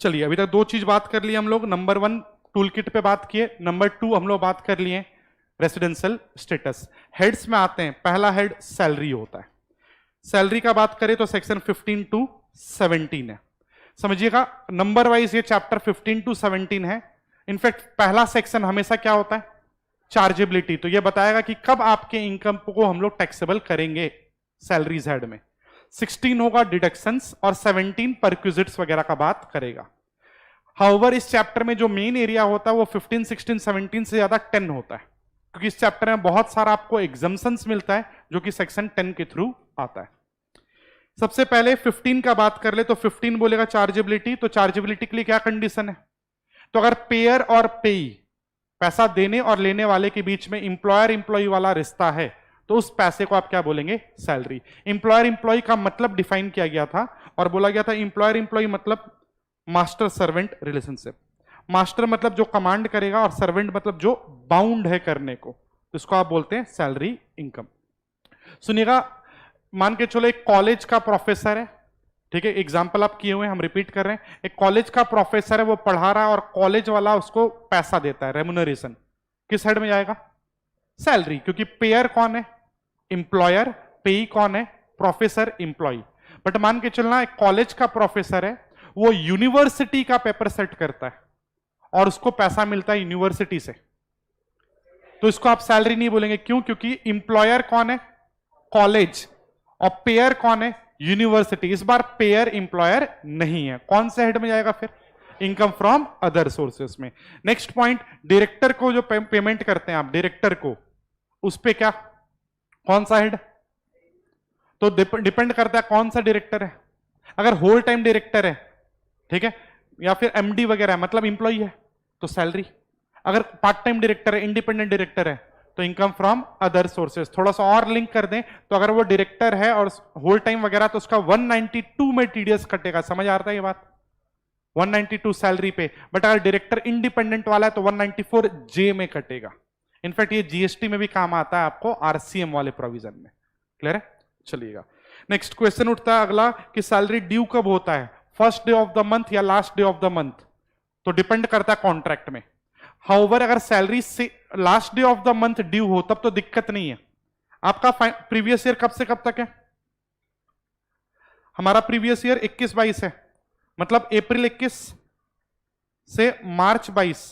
चलिए अभी तक दो चीज बात कर ली हम लोग। नंबर 1 टूल किट पे बात किए, नंबर 2 हम लोग बात कर लिए रेसिडेंशियल स्टेटस। हेड्स में आते हैं, पहला हेड सैलरी होता है। सैलरी का बात करें तो सेक्शन 15 टू 17 है। समझिएगा नंबर वाइज ये चैप्टर 15 टू 17 है। इनफैक्ट पहला सेक्शन हमेशा क्या होता है, चार्जेबिलिटी। तो ये बताएगा कि कब आपके इनकम को हम लोग टैक्सेबल करेंगे सैलरीज हेड में। 16 होगा डिडक्शंस और 17 परक्विजिट्स वगैरह का बात करेगा। हाउएवर इस चैप्टर में जो मेन एरिया होता है वो 15, 16, 17 से ज्यादा 10 होता है, क्योंकि इस चैप्टर में बहुत सारा आपको एग्जम्पशंस मिलता है जो कि सेक्शन 10 के थ्रू आता है। सबसे पहले 15 का बात कर ले तो 15 बोलेगा चार्जेबिलिटी। तो चार्जेबिलिटी के लिए क्या कंडीशन है, तो अगर पेयर और पेई, पैसा देने और लेने वाले के बीच में इंप्लॉयर इंप्लॉय वाला रिश्ता है, तो उस पैसे को आप क्या बोलेंगे, सैलरी। इंप्लॉयर इंप्लॉय का मतलब डिफाइन किया गया था और बोला गया था इंप्लॉयर इंप्लॉय मतलब मास्टर सर्वेंट रिलेशनशिप। मास्टर मतलब जो कमांड करेगा और सर्वेंट मतलब जो बाउंड है करने को, तो इसको आप बोलते हैं सैलरी इनकम। सुनिएगा, मान के चलो एक कॉलेज का प्रोफेसर है, ठीक है, एग्जाम्पल आप किए हुए हम रिपीट कर रहे हैं। एक कॉलेज का प्रोफेसर है, वो पढ़ा रहा है और कॉलेज वाला उसको पैसा देता है, रेम्युनरेशन। किस हेड में जाएगा, सैलरी, क्योंकि पेयर कौन है, इंप्लॉयर, पेई कौन है, प्रोफेसर इंप्लॉय। बट मान के चलना एक कॉलेज का प्रोफेसर है, वो यूनिवर्सिटी का पेपर सेट करता है और उसको पैसा मिलता है यूनिवर्सिटी से, तो इसको आप सैलरी नहीं बोलेंगे। क्यों, क्योंकि इंप्लॉयर कौन है, कॉलेज, और पेयर कौन है, यूनिवर्सिटी। इस बार पेयर इंप्लॉयर नहीं है, कौन से हेड में जाएगा फिर, इनकम फ्रॉम अदर सोर्सेस में। नेक्स्ट पॉइंट, डायरेक्टर को जो पेमेंट करते हैं आप डायरेक्टर को, उस पे क्या, कौन सा हेड, तो डिपेंड करता है कौन सा डायरेक्टर है। अगर होल टाइम डायरेक्टर है, ठीक है, या फिर एमडी वगैरह है, मतलब इंप्लॉय है, तो सैलरी। अगर पार्ट टाइम डायरेक्टर है, इंडिपेंडेंट डायरेक्टर है, तो इनकम फ्रॉम अदर सोर्सेस। थोड़ा सा और लिंक कर दें तो अगर वो डायरेक्टर है और होल टाइम वगैरह, तो उसका 192 में टीडीएस कटेगा। समझ आ रहा है ये बात, 192 सैलरी पे। बट अगर डायरेक्टर इंडिपेंडेंट वाला है तो 194 जे में कटेगा। इनफैक्ट ये जीएसटी में भी काम आता है आपको, आरसीएम वाले प्रोविजन में। क्लियर है, चलिएगा। नेक्स्ट क्वेश्चन उठता है अगला कि सैलरी ड्यू कब होता है, first day of the month या last day of the month, तो डिपेंड करता है कॉन्ट्रैक्ट में। हाउएवर अगर सैलरी से last day of the month due हो तब तो दिक्कत नहीं है। आपका प्रीवियस ईयर कब से कब तक है, हमारा प्रीवियस ईयर 21-22 है, मतलब अप्रैल 21 से मार्च 22।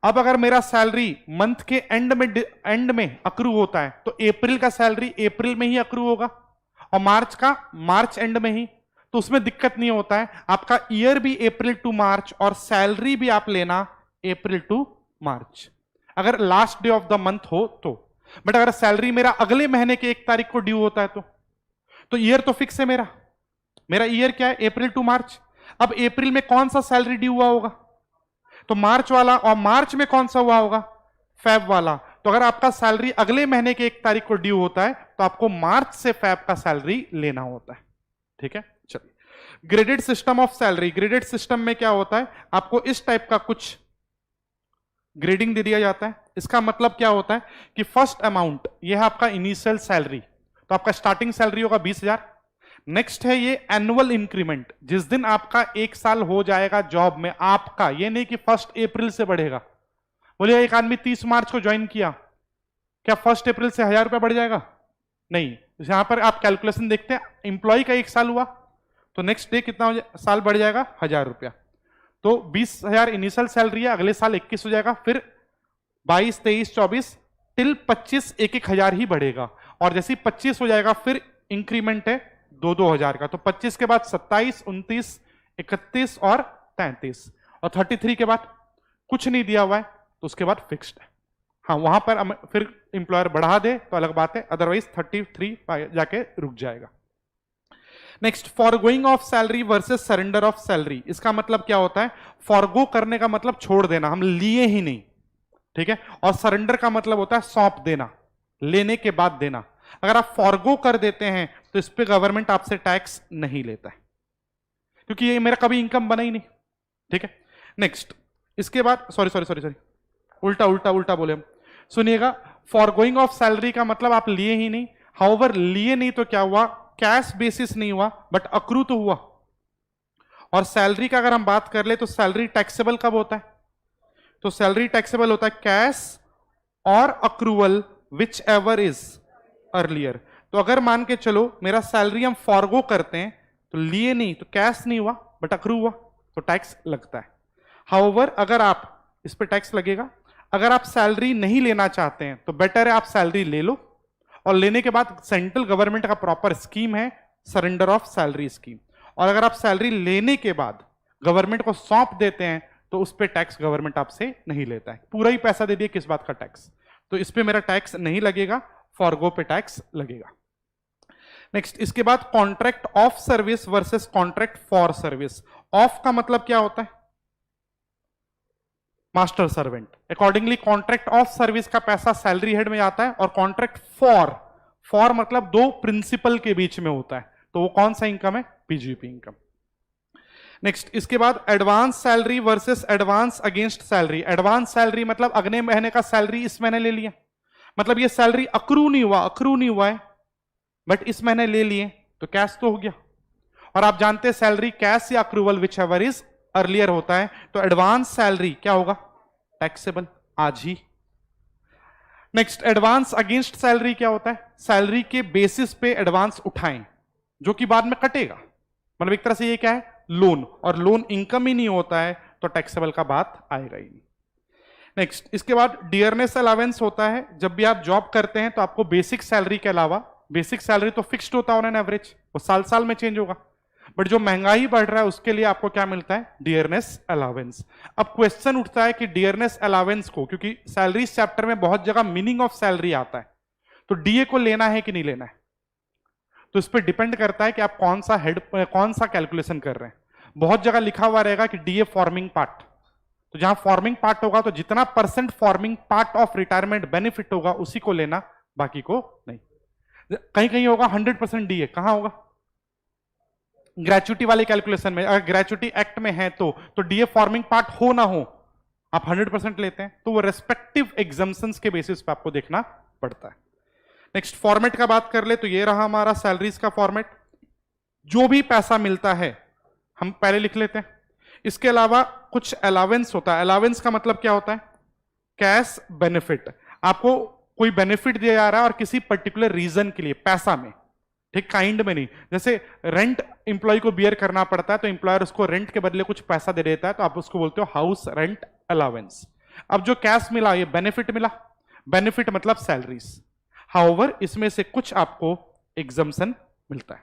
अब अगर मेरा सैलरी मंथ के एंड में अक्रू होता है तो अप्रैल का सैलरी अप्रैल में ही अक्रू होगा और मार्च का मार्च एंड में ही, तो उसमें दिक्कत नहीं होता है। आपका ईयर भी अप्रैल टू मार्च और सैलरी भी आप लेना अप्रैल टू मार्च, अगर last day of the month हो तो। बट अगर सैलरी मेरा अगले महीने के 1 तारीख को ड्यू होता है तो ईयर तो फिक्स है मेरा ईयर क्या है, अप्रैल टू मार्च। अब अप्रैल में कौन सा सैलरी ड्यू हुआ होगा, तो मार्च वाला, और मार्च में कौन सा हुआ होगा, फेब वाला। तो अगर आपका सैलरी अगले महीने के 1 तारीख को ड्यू होता है तो आपको मार्च से फेब का सैलरी लेना होता है। ठीक है, चलिए। Graded system of salary, graded system में क्या होता है, आपको इस टाइप का कुछ ग्रेडिंग दे दिया जाता है। इसका मतलब क्या होता है कि फर्स्ट अमाउंट ये है आपका इनिशियल सैलरी, तो आपका स्टार्टिंग सैलरी होगा 20,000। नेक्स्ट है ये एनुअल इंक्रीमेंट, जिस दिन आपका 1 साल हो जाएगा जॉब में आपका, ये नहीं कि 1 अप्रैल से बढ़ेगा। बोलिए एक आदमी 30 मार्च को ज्वाइन किया, क्या 1 अप्रैल से 1,000 रुपया बढ़ जाएगा, नहीं। यहां पर आप कैलकुलेशन देखते हैं, इंप्लॉय का 1 साल हुआ तो नेक्स्ट डे कितना साल बढ़ जाएगा, 1,000 रुपया। तो 20,000 इनिशियल सैलरी है, अगले साल 21 हो जाएगा, फिर 22, 23, 24 टिल 25 1-1 हजार ही बढ़ेगा। और जैसे 25 हो जाएगा फिर इंक्रीमेंट है 2-2 हजार का, तो 25 के बाद 27, 29, 31 और 33, और 33 के बाद कुछ नहीं दिया हुआ है तो उसके बाद फिक्स्ड है। हाँ, वहां पर फिर इंप्लॉयर बढ़ा दे तो अलग बात है, अदरवाइज 33 जाके रुक जाएगा। Next, forgoing of salary versus surrender of salary. इसका मतलब क्या होता है, फॉरगो करने का मतलब छोड़ देना, हम लिए ही नहीं, ठीक है, और सरेंडर का मतलब होता है सौंप देना, लेने के बाद देना। अगर आप फॉरगो कर देते हैं तो इस पे गवर्नमेंट आपसे टैक्स नहीं लेता है, क्योंकि ये मेरा कभी इनकम बना ही नहीं। ठीक है, नेक्स्ट, इसके बाद सॉरी उल्टा बोले हम। सुनिएगा, फॉरगोइंग ऑफ सैलरी का मतलब आप लिए ही नहीं। हाउएवर लिए नहीं तो क्या हुआ, कैश बेसिस नहीं हुआ बट अक्रू तो हुआ, और सैलरी का अगर हम बात कर ले तो सैलरी टैक्सेबल कब होता है? तो सैलरी टैक्सेबल होता है कैश और accrual which ever is earlier. तो अगर मान के चलो मेरा सैलरी हम फॉरगो करते हैं तो लिए नहीं, तो कैश नहीं हुआ बट अक्रू हुआ, तो टैक्स लगता है। हाउएवर अगर आप इस पे टैक्स लगेगा। अगर आप सैलरी नहीं लेना चाहते हैं तो बेटर है आप सैलरी ले लो, और लेने के बाद सेंट्रल गवर्नमेंट का प्रॉपर स्कीम है सरेंडर ऑफ सैलरी स्कीम, और अगर आप सैलरी लेने के बाद गवर्नमेंट को सौंप देते हैं तो उस पे टैक्स गवर्नमेंट आपसे नहीं लेता है। पूरा ही पैसा दे दिए, किस बात का टैक्स? तो इस पे मेरा टैक्स नहीं लगेगा, फॉरगो पे टैक्स लगेगा। नेक्स्ट, इसके बाद contract of service versus contract for service. Of का मतलब क्या होता है? Master servant. Accordingly contract of service का पैसा सैलरी हेड में जाता है, और कॉन्ट्रैक्ट फॉर मतलब दो प्रिंसिपल के बीच में होता है, तो वो कौन सा इनकम है? PGP income. नेक्स्ट, इसके बाद advance salary versus advance against salary. Advance salary मतलब अगले महीने का सैलरी इस महीने ले लिया, मतलब ये सैलरी अक्रू नहीं हुआ है बट इस महीने ले लिए, तो कैश तो हो गया। और आप जानते हैं सैलरी कैश या accrual which ever is earlier होता है, तो एडवांस सैलरी क्या होगा? टैक्सेबल आज ही। नेक्स्ट, एडवांस अगेंस्ट सैलरी क्या होता है? सैलरी के बेसिस पे एडवांस उठाएं जो कि बाद में कटेगा, मतलब एक तरह से ये क्या है? लोन, और लोन इनकम ही नहीं होता है तो टैक्सेबल का बात आएगा ही नहीं। नेक्स्ट, इसके बाद डियरनेस अलावेंस होता है। जब भी आप जॉब करते हैं तो आपको बेसिक सैलरी के अलावा, बेसिक सैलरी तो फिक्स्ड होता है ऑन एन एवरेज, वो साल साल में चेंज होगा, बट जो महंगाई बढ़ रहा है उसके लिए आपको क्या मिलता है? Dearness allowance. अब क्वेश्चन उठता है कि डियरनेस अलावेंस को, क्योंकि सैलरी चैप्टर में बहुत जगह मीनिंग ऑफ सैलरी आता है, तो डीए को लेना है कि नहीं लेना है? तो इस पर डिपेंड करता है कि आप कौन सा कैलकुलेशन कर रहे हैं। बहुत जगह लिखा हुआ रहेगा कि डीए फॉर्मिंग पार्ट, तो जहां फॉर्मिंग पार्ट होगा तो जितना percent forming part of retirement benefit होगा उसी को लेना, बाकी को नहीं। कहीं कहीं होगा 100% डीए, कहां होगा? ग्रेचुटी वाले कैलकुलेशन में, अगर ग्रेचुटी एक्ट में है तो डीए फॉर्मिंग पार्ट हो ना हो आप 100% लेते हैं, तो वो रेस्पेक्टिव एग्जम्पशंस के बेसिस पे आपको देखना पड़ता है। नेक्स्ट, फॉर्मेट का बात कर ले तो ये रहा हमारा सैलरीज का फॉर्मेट। जो भी पैसा मिलता है हम पहले लिख लेते हैं। इसके अलावा कुछ अलावेंस होता है। अलावेंस का मतलब क्या होता है? Cash benefit. आपको कोई बेनिफिट दिया जा रहा है और किसी पर्टिकुलर रीजन के लिए, पैसा में, ठीक, काइंड में नहीं। जैसे रेंट इंप्लॉय को बियर करना पड़ता है तो इंप्लॉयर उसको रेंट के बदले कुछ पैसा दे देता है, तो आप उसको बोलते हो हाउस रेंट अलावेंस। अब जो कैश मिला ये बेनिफिट मिला, बेनिफिट मतलब सैलरीज। हाउएवर इसमें से कुछ आपको एग्जम्पशन मिलता है।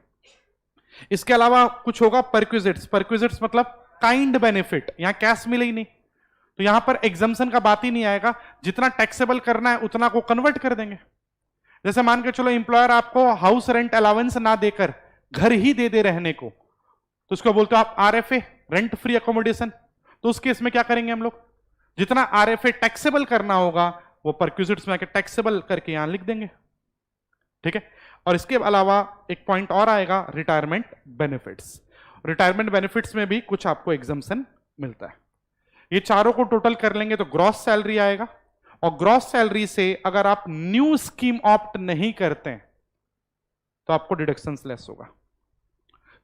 इसके अलावा कुछ होगा परक्विजिट्स। परक्विजिट्स मतलब काइंड बेनिफिट, यहां कैश मिले ही नहीं तो यहां पर एग्जम्पशन का बात ही नहीं आएगा। जितना टैक्सेबल करना है उतना को कन्वर्ट कर देंगे। जैसे मान के चलो इंप्लॉयर आपको हाउस रेंट अलावेंस ना देकर घर ही दे दे रहने को, तो उसको बोलते हो आप आरएफए, रेंट फ्री अकोमोडेशन। तो उस केस में क्या करेंगे हम लोग? जितना आरएफए टैक्सेबल करना होगा वो परक्विजिट्स में आके टैक्सेबल करके यहां लिख देंगे, ठीक है। और इसके अलावा एक पॉइंट और आएगा, रिटायरमेंट बेनिफिट्स। रिटायरमेंट बेनिफिट्स में भी कुछ आपको एग्जम्पशन मिलता है। ये चारों को टोटल कर लेंगे तो ग्रॉस सैलरी आएगा, और ग्रॉस सैलरी से अगर आप न्यू स्कीम ऑप्ट नहीं करते हैं तो आपको डिडक्शंस लेस होगा।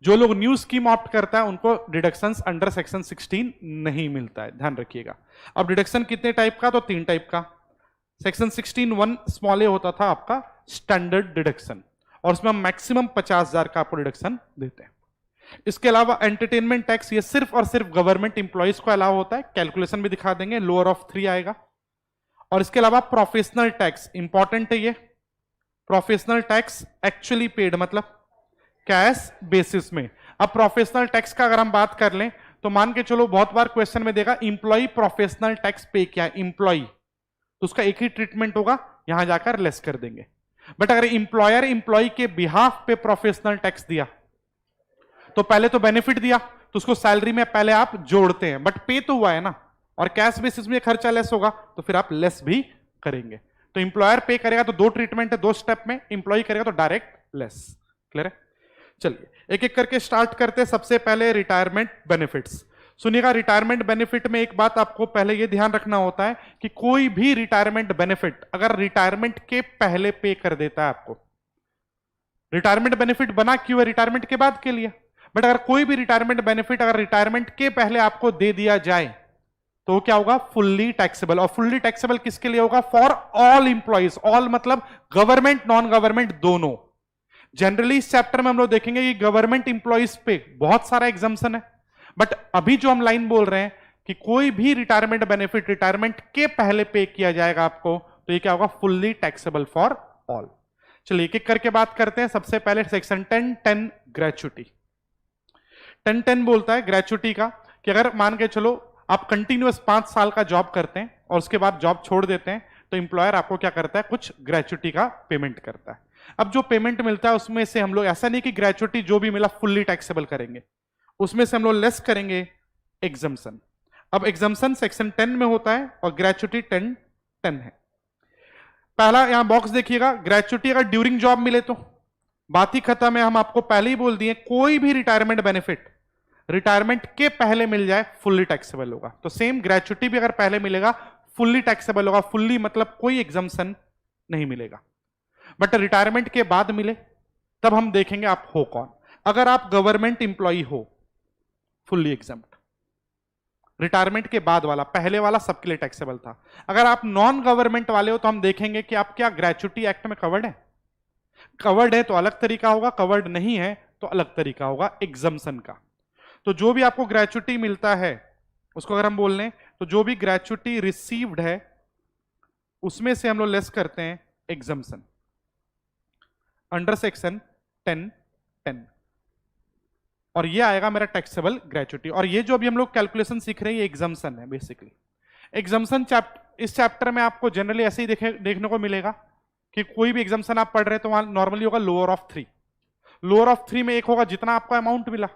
जो लोग न्यू स्कीम ऑप्ट करता है उनको डिडक्शंस अंडर सेक्शन 16 नहीं मिलता है, ध्यान रखिएगा। अब डिडक्शन कितने टाइप का? तो 3 टाइप का। सेक्शन 16(1) स्मॉल ए होता था आपका स्टैंडर्ड डिडक्शन, और उसमें हम मैक्सिमम 50,000 का आपको डिडक्शन देते हैं। इसके अलावा एंटरटेनमेंट टैक्स, ये सिर्फ और सिर्फ गवर्नमेंट इंप्लॉइज को अलाउ होता है, कैलकुलेशन भी दिखा देंगे, लोअर ऑफ 3 आएगा। और इसके अलावा प्रोफेशनल टैक्स इंपॉर्टेंट है, ये प्रोफेशनल टैक्स एक्चुअली पेड मतलब कैश बेसिस में। अब प्रोफेशनल टैक्स का अगर हम बात कर लें तो मान के चलो बहुत बार क्वेश्चन में देगा इंप्लॉई प्रोफेशनल टैक्स पे क्या, इंप्लॉई, तो उसका एक ही ट्रीटमेंट होगा, यहां जाकर लेस कर देंगे। बट अगर इंप्लॉयर इंप्लॉई के बिहाफ पे प्रोफेशनल टैक्स दिया तो पहले तो बेनिफिट दिया तो उसको सैलरी में पहले आप जोड़ते हैं, बट पे तो हुआ है ना, और कैश बेसिस में खर्चा लेस होगा तो फिर आप लेस भी करेंगे। तो इंप्लॉयर पे करेगा तो 2 ट्रीटमेंट है 2 स्टेप में, इंप्लॉय करेगा तो डायरेक्ट लेस। क्लियर है? चलिए एक एक करके स्टार्ट करते हैं। सबसे पहले रिटायरमेंट बेनिफिट्स। सुनिएगा, रिटायरमेंट बेनिफिट में एक बात आपको पहले ये ध्यान रखना होता है कि कोई भी रिटायरमेंट बेनिफिट अगर रिटायरमेंट के पहले पे कर देता है आपको, रिटायरमेंट बेनिफिट बना क्यों है? रिटायरमेंट के बाद के लिए। बट अगर कोई भी रिटायरमेंट बेनिफिट अगर रिटायरमेंट के पहले आपको दे दिया जाए तो क्या होगा, फुल्ली टैक्सेबल। और फुल्ली टैक्सेबल किसके लिए होगा, फॉर ऑल इंप्लॉइज। ऑल मतलब गवर्नमेंट नॉन गवर्नमेंट दोनों। जनरली इस चैप्टर में हम लोग देखेंगे कि गवर्नमेंट इंप्लॉइज पे बहुत सारा एग्जाम्पशन है, बट अभी जो हम लाइन बोल रहे हैं कि कोई भी रिटायरमेंट बेनिफिट रिटायरमेंट के पहले पे किया जाएगा आपको, तो ये क्या होगा, फुल्ली टैक्सेबल फॉर ऑल। चलिए एक एक करके बात करते हैं। सबसे पहले सेक्शन 10(10) ग्रेचुटी। 10(10) बोलता है ग्रेचुटी का कि अगर मान के चलो आप कंटिन्यूअस 5 साल का जॉब करते हैं और उसके बाद जॉब छोड़ देते हैं, तो इंप्लॉयर आपको क्या करता है, कुछ ग्रेचुटी का पेमेंट करता है। अब जो पेमेंट मिलता है उसमें से हम लोग, ऐसा नहीं कि ग्रेचुटी जो भी मिला फुल्ली टैक्सेबल करेंगे, उसमें से हम लोग लेस करेंगे एग्जम्पशन। अब एग्जम्पशन सेक्शन 10 में होता है और ग्रेचुटी 10(10) है। पहला यहां बॉक्स देखिएगा, ग्रेचुटी अगर ड्यूरिंग जॉब मिले तो बात ही खत्म है। हम आपको पहले ही बोल दिए कोई भी रिटायरमेंट बेनिफिट रिटायरमेंट के पहले मिल जाए फुल्ली टैक्सेबल होगा। तो सेम ग्रेचुटी भी अगर पहले मिलेगा फुल्ली टैक्सेबल होगा। फुल्ली मतलब कोई एग्जम्पशन नहीं मिलेगा। बट रिटायरमेंट के बाद मिले तब हम देखेंगे आप हो कौन। अगर आप गवर्नमेंट इंप्लॉई हो फुल्ली एग्जम्प्ट, रिटायरमेंट के बाद वाला, पहले वाला सबके लिए टैक्सेबल था। अगर आप नॉन गवर्नमेंट वाले हो तो हम देखेंगे कि आप क्या ग्रेचुटी एक्ट में कवर्ड है। कवर्ड है तो अलग तरीका होगा, कवर्ड नहीं है तो अलग तरीका होगा एग्जम्पशन का। तो जो भी आपको ग्रेचुटी मिलता है उसको अगर हम बोल लें तो जो भी ग्रेचुटी रिसीव्ड है उसमें से हम लोग लेस करते हैं एग्जम्पशन अंडर सेक्शन 10(10) और ये आएगा मेरा टैक्सेबल ग्रेचुटी। और ये जो अभी हम लोग कैलकुलेशन सीख रहे हैं ये एग्जम्पशन है बेसिकली। एग्जम्पशन इस चैप्टर में आपको जनरली ऐसे ही देखने को मिलेगा कि कोई भी एग्जम्पशन आप पढ़ रहे हैं तो वहां नॉर्मली होगा लोअर ऑफ 3। लोअर ऑफ 3 में एक होगा जितना आपका अमाउंट मिला,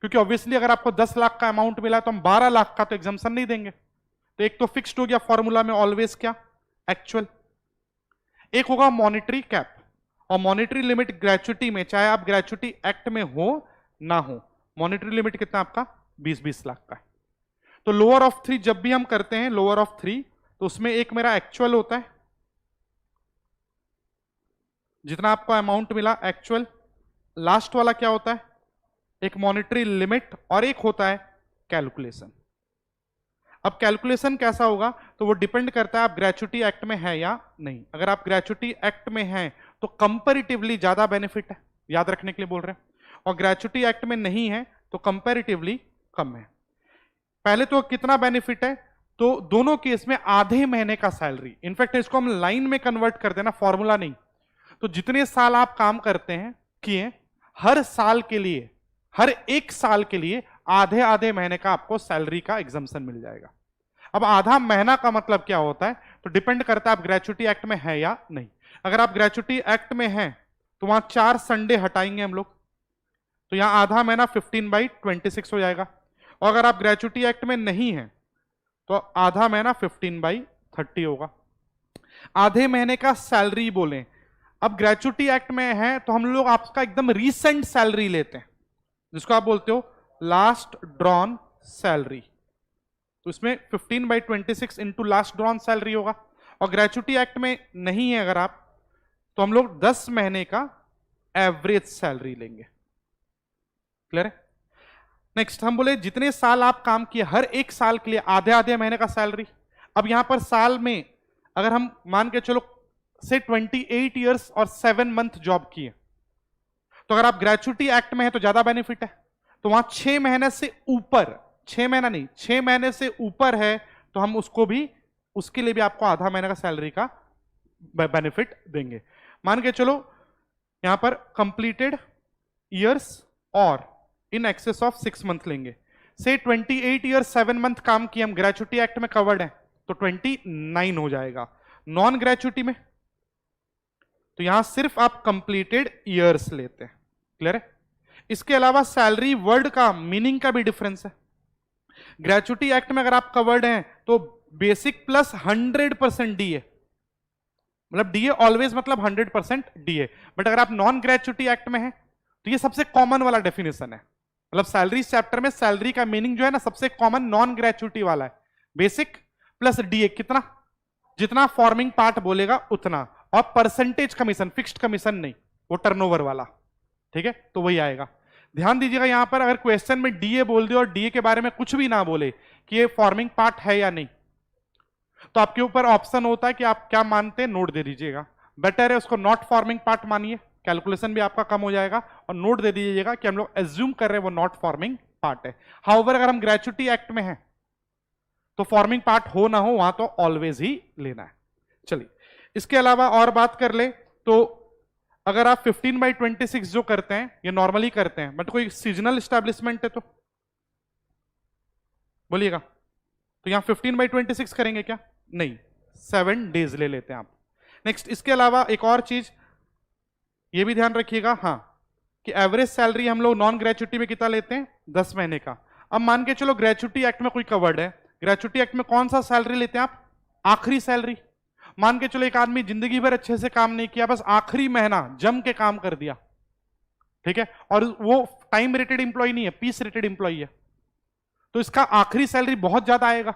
क्योंकि ऑब्वियसली अगर आपको 10 लाख का अमाउंट मिला तो हम 12 लाख का तो एग्जम्पशन नहीं देंगे। तो एक तो फिक्स्ड हो गया फॉर्मूला में ऑलवेज क्या, एक्चुअल। एक होगा मॉनिटरी कैप, और मॉनिटरी लिमिट ग्रेचुटी में चाहे आप ग्रेचुटी एक्ट में हो ना हो, मॉनिटरी लिमिट कितना आपका 20-20 लाख का है। तो लोअर ऑफ 3 जब भी हम करते हैं लोअर ऑफ 3 तो उसमें एक मेरा एक्चुअल होता है, जितना आपको अमाउंट मिला एक्चुअल। लास्ट वाला क्या होता है, एक मॉनिटरी लिमिट और एक होता है कैलकुलेशन। अब कैलकुलेशन कैसा होगा तो वो डिपेंड करता है आप ग्रेचुटी एक्ट में है या नहीं। अगर आप ग्रेचुटी एक्ट में हैं तो कंपैरेटिवली ज्यादा बेनिफिट है, याद रखने के लिए बोल रहे हैं, और ग्रेचुटी एक्ट में नहीं है तो कंपैरेटिवली कम है। पहले तो कितना बेनिफिट है, तो दोनों केस में आधे महीने का सैलरी। इनफैक्ट इसको हम लाइन में कन्वर्ट कर देना, फॉर्मूला नहीं। तो जितने साल आप काम करते हैं किए, हर साल के लिए, हर एक साल के लिए आधे आधे महीने का आपको सैलरी का एग्जम्पशन मिल जाएगा। अब आधा महीना का मतलब क्या होता है, तो डिपेंड करता है आप ग्रेचुटी एक्ट में है या नहीं। अगर आप ग्रेचुटी एक्ट में हैं तो वहां 4 संडे हटाएंगे हम लोग, तो यहां आधा महीना 15/26 हो जाएगा। और अगर आप ग्रेचुटी एक्ट में नहीं है तो आधा महीना 15/30 होगा। आधे महीने का सैलरी बोलें, अब ग्रेचुटी एक्ट में है तो हम लोग आपका एकदम रीसेंट सैलरी लेते हैं, जिसको आप बोलते हो लास्ट ड्रॉन सैलरी। तो इसमें 15/26 इंटू लास्ट ड्रॉन सैलरी होगा। और ग्रेचुटी एक्ट में नहीं है अगर आप, तो हम लोग 10 महीने का एवरेज सैलरी लेंगे। क्लियर है? नेक्स्ट हम बोले जितने साल आप काम किए हर एक साल के लिए आधे आधे महीने का सैलरी। अब यहां पर साल में अगर हम मान के चलो से 28 ईयर्स और 7 मंथ जॉब किए, तो अगर आप ग्रेचुटी एक्ट में है तो ज्यादा बेनिफिट है। तो वहां 6 महीने से ऊपर, 6 महीना नहीं 6 महीने से ऊपर है तो हम उसको भी, उसके लिए भी आपको आधा महीने का सैलरी का बेनिफिट देंगे। मान के चलो यहां पर कंप्लीटेड ईयर्स और इन एक्सेस ऑफ 6 मंथ लेंगे। से 28 ईयर्स 7 मंथ काम किए, हम ग्रेचुटी एक्ट में कवर्ड है तो 29 हो जाएगा। नॉन ग्रेचुटी में तो यहां सिर्फ आप कंप्लीटेड ईयर्स लेते हैं। क्लियर है? इसके अलावा सैलरी वर्ड का मीनिंग का भी डिफरेंस है। ग्रेचुटी एक्ट में अगर आप कवर्ड हैं तो बेसिक प्लस 100% डीए, मतलब डीए ऑलवेज मतलब 100% डीए। बट अगर आप नॉन ग्रेचुटी एक्ट में हैं तो ये सबसे कॉमन वाला डेफिनेशन है। मतलब सैलरी चैप्टर में सैलरी का मीनिंग जो है ना सबसे कॉमन नॉन ग्रेचुटी वाला है, बेसिक प्लस डीए। कितना, जितना फॉर्मिंग पार्ट बोलेगा उतना, और परसेंटेज कमीशन, फिक्स्ड कमीशन नहीं, वो टर्नओवर वाला। ठीक है, तो वही आएगा। ध्यान दीजिएगा यहां पर अगर क्वेश्चन में डीए बोल दे और डीए के बारे में कुछ भी ना बोले कि ये फॉर्मिंग पार्ट है या नहीं, तो आपके ऊपर ऑप्शन होता है कि आप क्या मानते हैं, नोट दे दीजिएगा। बेटर है उसको नॉट फॉर्मिंग पार्ट मानिए, कैलकुलेशन भी आपका कम हो जाएगा, और नोट दे दीजिएगा कि हम लोग एज्यूम कर रहे हैं वो नॉट फॉर्मिंग पार्ट है। हाउएवर अगर हम ग्रेच्युटी एक्ट में हैं तो फॉर्मिंग पार्ट हो ना हो वहां तो ऑलवेज ही लेना है। चलिए इसके अलावा और बात कर ले तो अगर आप 15/26 जो करते हैं ये नॉर्मली करते हैं, बट कोई सीजनल एस्टेब्लिशमेंट है तो बोलिएगा, तो यहां 15/26 करेंगे क्या? नहीं, 7 डेज ले लेते हैं आप। नेक्स्ट इसके अलावा एक और चीज ये भी ध्यान रखिएगा, हाँ, कि एवरेज सैलरी हम लोग नॉन ग्रेच्युटी में कितना लेते हैं? 10 महीने का। अब मान के चलो ग्रेच्युटी एक्ट में कोई कवर्ड है, ग्रेच्युटी एक्ट में कौन सा सैलरी लेते हैं आप? आखिरी सैलरी। मान के चलो एक आदमी जिंदगी भर अच्छे से काम नहीं किया, बस आखिरी महीना जम के काम कर दिया, ठीक है, और वो टाइम रेटेड इंप्लॉय नहीं है, पीस रेटेड इंप्लॉय है, तो इसका आखिरी सैलरी बहुत ज्यादा आएगा,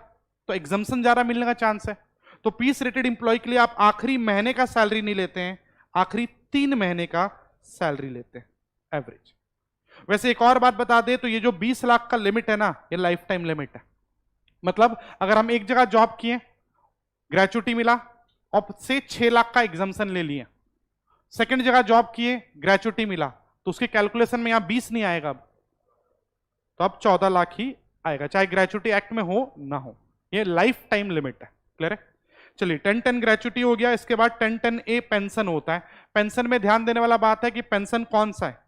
तो एग्जम्पशन ज्यादा मिलने का चांस है। तो पीस रेटेड इंप्लॉय के लिए आप आखिरी महीने का सैलरी नहीं लेते हैं, आखिरी 3 महीने का सैलरी लेते हैं एवरेज। वैसे एक और बात बता दे तो ये जो 20 लाख का लिमिट है ना, ये लाइफ टाइम लिमिट है। मतलब अगर हम एक जगह जॉब किए, ग्रेच्युटी मिला और से 6 लाख का एग्जम्पशन ले लिए, सेकंड जगह जॉब किए, ग्रेच्युटी मिला, तो उसके कैलकुलेशन में यहां 20 नहीं आएगा, अब तो अब 14 लाख ही आएगा, चाहे ग्रेच्युटी एक्ट में हो ना हो। ये लाइफ टाइम लिमिट है। क्लियर है? चलिए 10-10 ग्रेच्युटी हो गया। इसके बाद 10-10A पेंशन होता है। पेंशन में ध्यान देने वाला बात है कि पेंशन कौन सा है।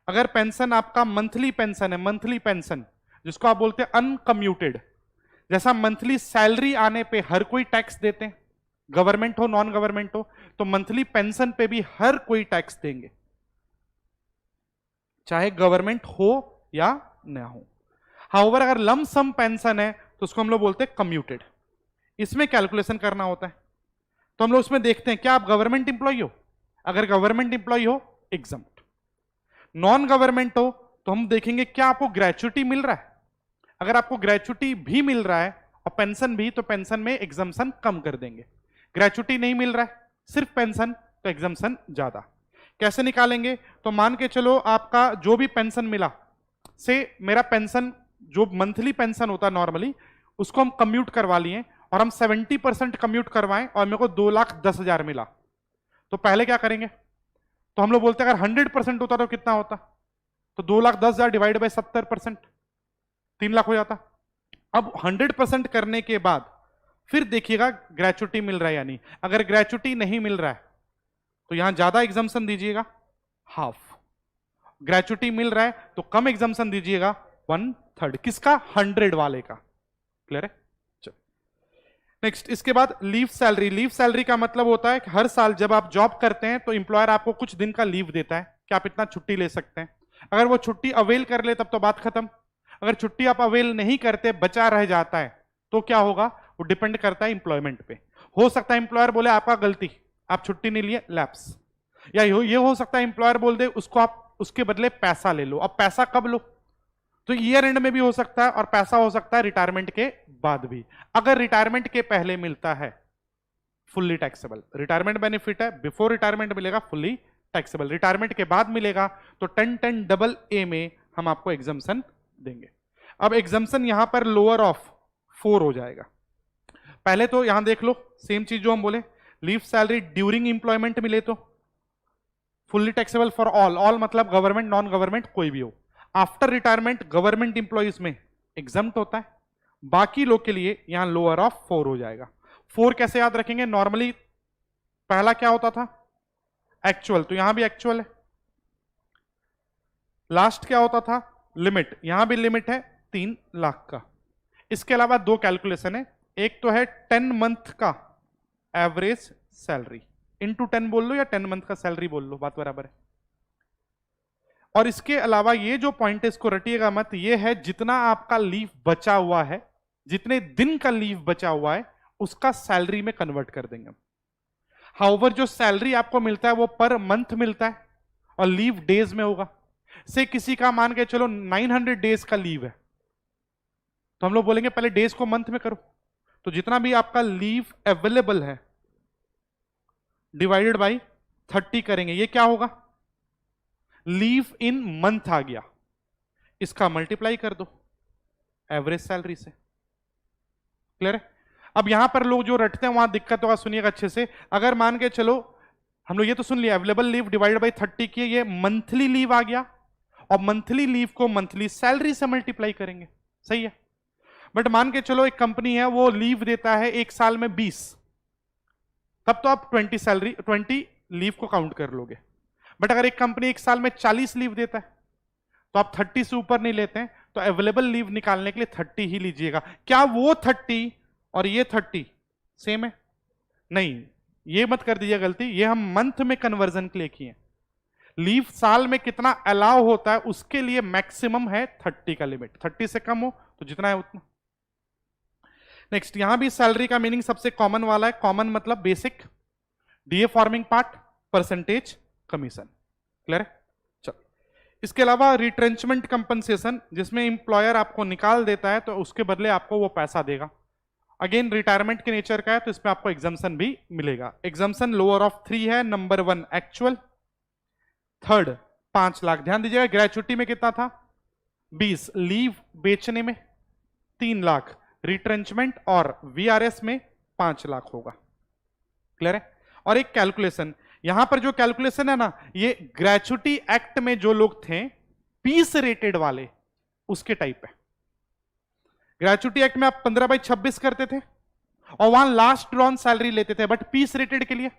अगर पेंशन आपका मंथली पेंशन है, मंथली पेंशन जिसको आप बोलते हैं अनकम्यूटेड, जैसा मंथली सैलरी आने पे हर कोई टैक्स देते हैं, गवर्नमेंट हो नॉन गवर्नमेंट हो, तो मंथली पेंशन पे भी हर कोई टैक्स देंगे, चाहे गवर्नमेंट हो या ना हो। हाउएवर अगर लम सम पेंशन है तो उसको हम लोग बोलते हैं कम्यूटेड, इसमें कैलकुलेशन करना होता है। तो हम लोग उसमें देखते हैं क्या आप गवर्नमेंट इंप्लॉय हो, अगर गवर्नमेंट इंप्लॉय हो एग्जम्प्ट, नॉन गवर्नमेंट हो तो हम देखेंगे क्या आपको ग्रेच्युटी मिल रहा है। अगर आपको ग्रेच्युटी भी मिल रहा है और पेंशन भी, तो पेंशन में एग्जम्पशन कम कर देंगे। ग्रेच्युटी नहीं मिल रहा है, सिर्फ पेंशन, तो एग्जम्पशन ज्यादा। कैसे निकालेंगे? तो मान के चलो आपका जो भी पेंशन मिला से मेरा पेंशन जो मंथली पेंशन होता है नॉर्मली, उसको हम कम्यूट करवा लिए और हम 70% कम्यूट करवाएं और मेरे को 2,10,000 मिला, तो पहले क्या करेंगे? तो हम लोग बोलते हैं अगर 100% होता तो कितना होता? तो 2,10,000 डिवाइड बाय 70%, 3 लाख हो जाता। अब 100% करने के बाद फिर देखिएगा ग्रेच्युटी मिल रहा है या नहीं। अगर ग्रेच्युटी नहीं मिल रहा है तो यहां ज्यादा एग्जम्पशन दीजिएगा, हाफ। ग्रेच्युटी मिल रहा है तो कम एग्जम्पशन दीजिएगा, 1/3। किसका? 100 वाले का। क्लियर है? चलो नेक्स्ट इसके बाद लीव सैलरी। लीव सैलरी का मतलब होता है कि हर साल जब आप जॉब करते हैं तो इंप्लॉयर आपको कुछ दिन का लीव देता है कि आप इतना छुट्टी ले सकते हैं। अगर वो छुट्टी अवेल कर ले तब तो बात खत्म। अगर छुट्टी आप अवेल नहीं करते, बचा रह जाता है, तो क्या होगा? वो डिपेंड करता है इंप्लॉयमेंट पे। हो सकता है इंप्लॉयर बोले आपका गलती, आप छुट्टी नहीं लिए, लैप्स, या ये हो सकता है इंप्लॉयर बोल दे उसको आप उसके बदले पैसा ले लो। अब पैसा कब लो? तो ईयर एंड में भी हो सकता है और पैसा हो सकता है रिटायरमेंट के बाद भी। अगर रिटायरमेंट के पहले मिलता है फुल्ली टैक्सेबल, रिटायरमेंट बेनिफिट है, बिफोर रिटायरमेंट मिलेगा फुल्ली टैक्सेबल, रिटायरमेंट के बाद मिलेगा तो 10-10AA में हम आपको एग्जम्पशन देंगे। अब एग्जम्पशन यहां पर लोअर ऑफ 4 हो जाएगा। पहले तो यहां देख लो सेम चीज जो हम बोले, लीव सैलरी ड्यूरिंग इंप्लॉयमेंट मिले तो fully taxable for all, all मतलब गवर्नमेंट नॉन गवर्नमेंट कोई भी हो। आफ्टर रिटायरमेंट गवर्नमेंट इंप्लॉइज में एग्जम्प्ट होता है, बाकी लोग के लिए यहां लोअर ऑफ 4 हो जाएगा। 4 कैसे याद रखेंगे? नॉर्मली पहला क्या होता था? एक्चुअल, तो यहां भी एक्चुअल है। लास्ट क्या होता था? लिमिट, यहां भी लिमिट है 3 लाख का। इसके अलावा 2 कैलकुलेशन है, एक तो है 10 मंथ का एवरेज सैलरी, इंटू 10 बोल लो या 10 मंथ का सैलरी बोल लो, बात बराबर है। और इसके अलावा ये जो पॉइंट है इसको रटिएगा मत, ये है जितना आपका लीव बचा हुआ है, जितने दिन का लीव बचा हुआ है उसका सैलरी में कन्वर्ट कर देंगे। हाउएवर जो सैलरी आपको मिलता है वो पर मंथ मिलता है और लीव डेज में होगा। से किसी का मान के चलो 900 डेज का लीव है, तो हम लोग बोलेंगे पहले डेज को मंथ में करो, तो जितना भी आपका लीव अवेलेबल है डिवाइडेड बाई 30 करेंगे, ये क्या होगा? लीव इन मंथ आ गया। इसका मल्टीप्लाई कर दो एवरेज सैलरी से। क्लियर है? अब यहां पर लोग जो रटते हैं वहां दिक्कत होगा, सुनिएगा अच्छे से। अगर मान के चलो हम लोग ये तो सुन लिया अवेलेबल लीव डिवाइडेड बाई 30 किए, ये मंथली लीव आ गया, और मंथली लीव को मंथली सैलरी से मल्टीप्लाई करेंगे, सही है। बट मान के चलो एक कंपनी है वो लीव देता है एक साल में 20, तब तो आप 20 लीव को काउंट कर लोगे। बट अगर एक कंपनी एक साल में 40 लीव देता है तो आप 30 से ऊपर नहीं लेते हैं, तो अवेलेबल लीव निकालने के लिए 30 ही लीजिएगा। क्या वो 30 और ये 30 सेम है? नहीं, ये मत कर दीजिए गलती, ये हम मंथ में कन्वर्जन के लिए किए। लीव साल में कितना अलाउ होता है उसके लिए मैक्सिमम है 30 का लिमिट, 30 से कम हो तो जितना है उतना। नेक्स्ट, यहां भी सैलरी का मीनिंग सबसे कॉमन वाला है। कॉमन मतलब basic, DA forming part, percentage, commission. Clear है? चलो, इसके अलावा रिट्रेंचमेंट कंपनसेशन, जिसमें इंप्लॉयर आपको निकाल देता है तो उसके बदले आपको वो पैसा देगा। अगेन रिटायरमेंट के नेचर का है तो इसमें आपको एग्जाम्पशन भी मिलेगा। एग्जाम्पशन लोअर ऑफ 3 है। Number 1 actual, third 5 lakh. ध्यान दीजिएगा ग्रेचुटी में कितना था? 20, लीव बेचने में 3 लाख, रिट्रेंचमेंट और वीआरएस में 5 लाख होगा। क्लियर है? और एक कैलकुलेशन, यहां पर जो कैलकुलेशन है ना, ये ग्रेचुटी एक्ट में जो लोग थे पीस रेटेड वाले उसके टाइप है। ग्रेचुटी एक्ट में आप 15/26 करते थे और वहां लास्ट ड्रॉन सैलरी लेते थे, बट पीस रेटेड के लिए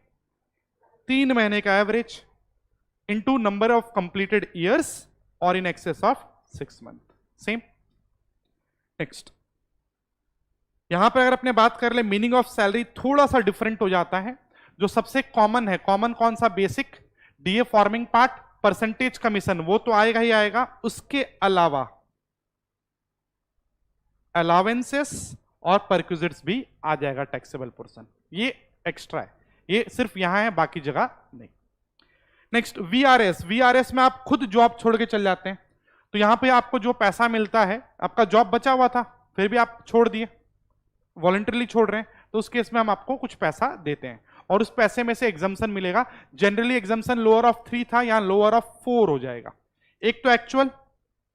3 महीने का average into number of completed years और in excess of 6 month, same. Next, यहां पर अगर अपने बात कर ले मीनिंग ऑफ सैलरी थोड़ा सा डिफरेंट हो जाता है। जो सबसे कॉमन है, कॉमन कौन सा? Basic, DA forming part, percentage, commission, वो तो आएगा ही आएगा। उसके अलावा अलावेंसेस और परक्विजिट्स भी आ जाएगा, टैक्सेबल पोर्शन। ये एक्स्ट्रा है, ये सिर्फ यहां है, बाकी जगह नहीं। Next, VRS. वीआरएस में आप खुद जॉब छोड़ के चल जाते हैं तो यहां पे आपको जो पैसा मिलता है, आपका जॉब बचा हुआ था फिर भी आप छोड़ दिए, वॉलंटरली छोड़ रहे हैं, तो उस केस में हम आपको कुछ पैसा देते हैं और उस पैसे में से एग्जाम्पशन मिलेगा। जनरली एग्जाम्पशन लोअर ऑफ 3 था, यहां लोअर ऑफ 4 हो जाएगा। एक तो एक्चुअल,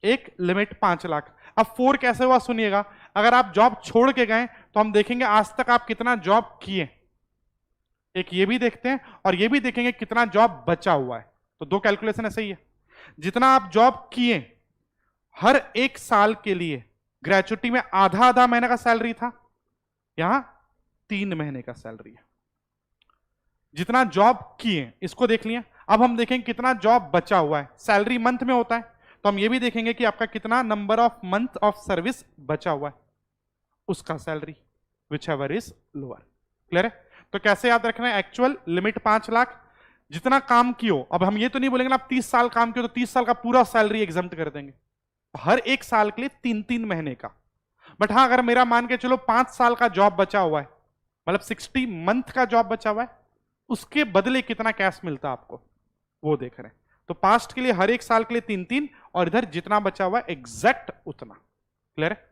एक लिमिट 5 लाख। अब 4 कैसे हुआ सुनिएगा। अगर आप जॉब छोड़ के गए तो हम देखेंगे आज तक आप कितना जॉब किए, एक ये भी देखते हैं और ये भी देखेंगे कितना जॉब बचा हुआ है। तो 2 कैलकुलेशन ऐसे ही है। जितना आप जॉब किए हर एक साल के लिए ग्रेचुटी में आधा आधा महीने का सैलरी था, यहां 3 महीने का सैलरी है। जितना जॉब किए इसको देख लिया। अब हम देखेंगे कितना जॉब बचा हुआ है। सैलरी मंथ में होता है तो हम ये भी देखेंगे कि आपका कितना number of month of service बचा हुआ है, उसका salary which ever is lower. Clear है? तो कैसे याद रखना है? एक्चुअल, लिमिट 5 लाख, जितना काम कियो। अब हम ये तो नहीं बोलेंगे ना आप 30 साल काम कियो तो 30 साल का पूरा सैलरी एग्जम्प्ट कर देंगे, हर एक साल के लिए 3-3 महीने का। बट हाँ, अगर मेरा मान के चलो 5 साल का जॉब बचा हुआ है, मतलब 60 मंथ का जॉब बचा हुआ है, उसके बदले कितना कैश मिलता आपको वो देख रहे हैं। तो पास्ट के लिए हर एक साल के लिए 3-3 और इधर जितना बचा हुआ है एग्जैक्ट उतना। क्लियर है?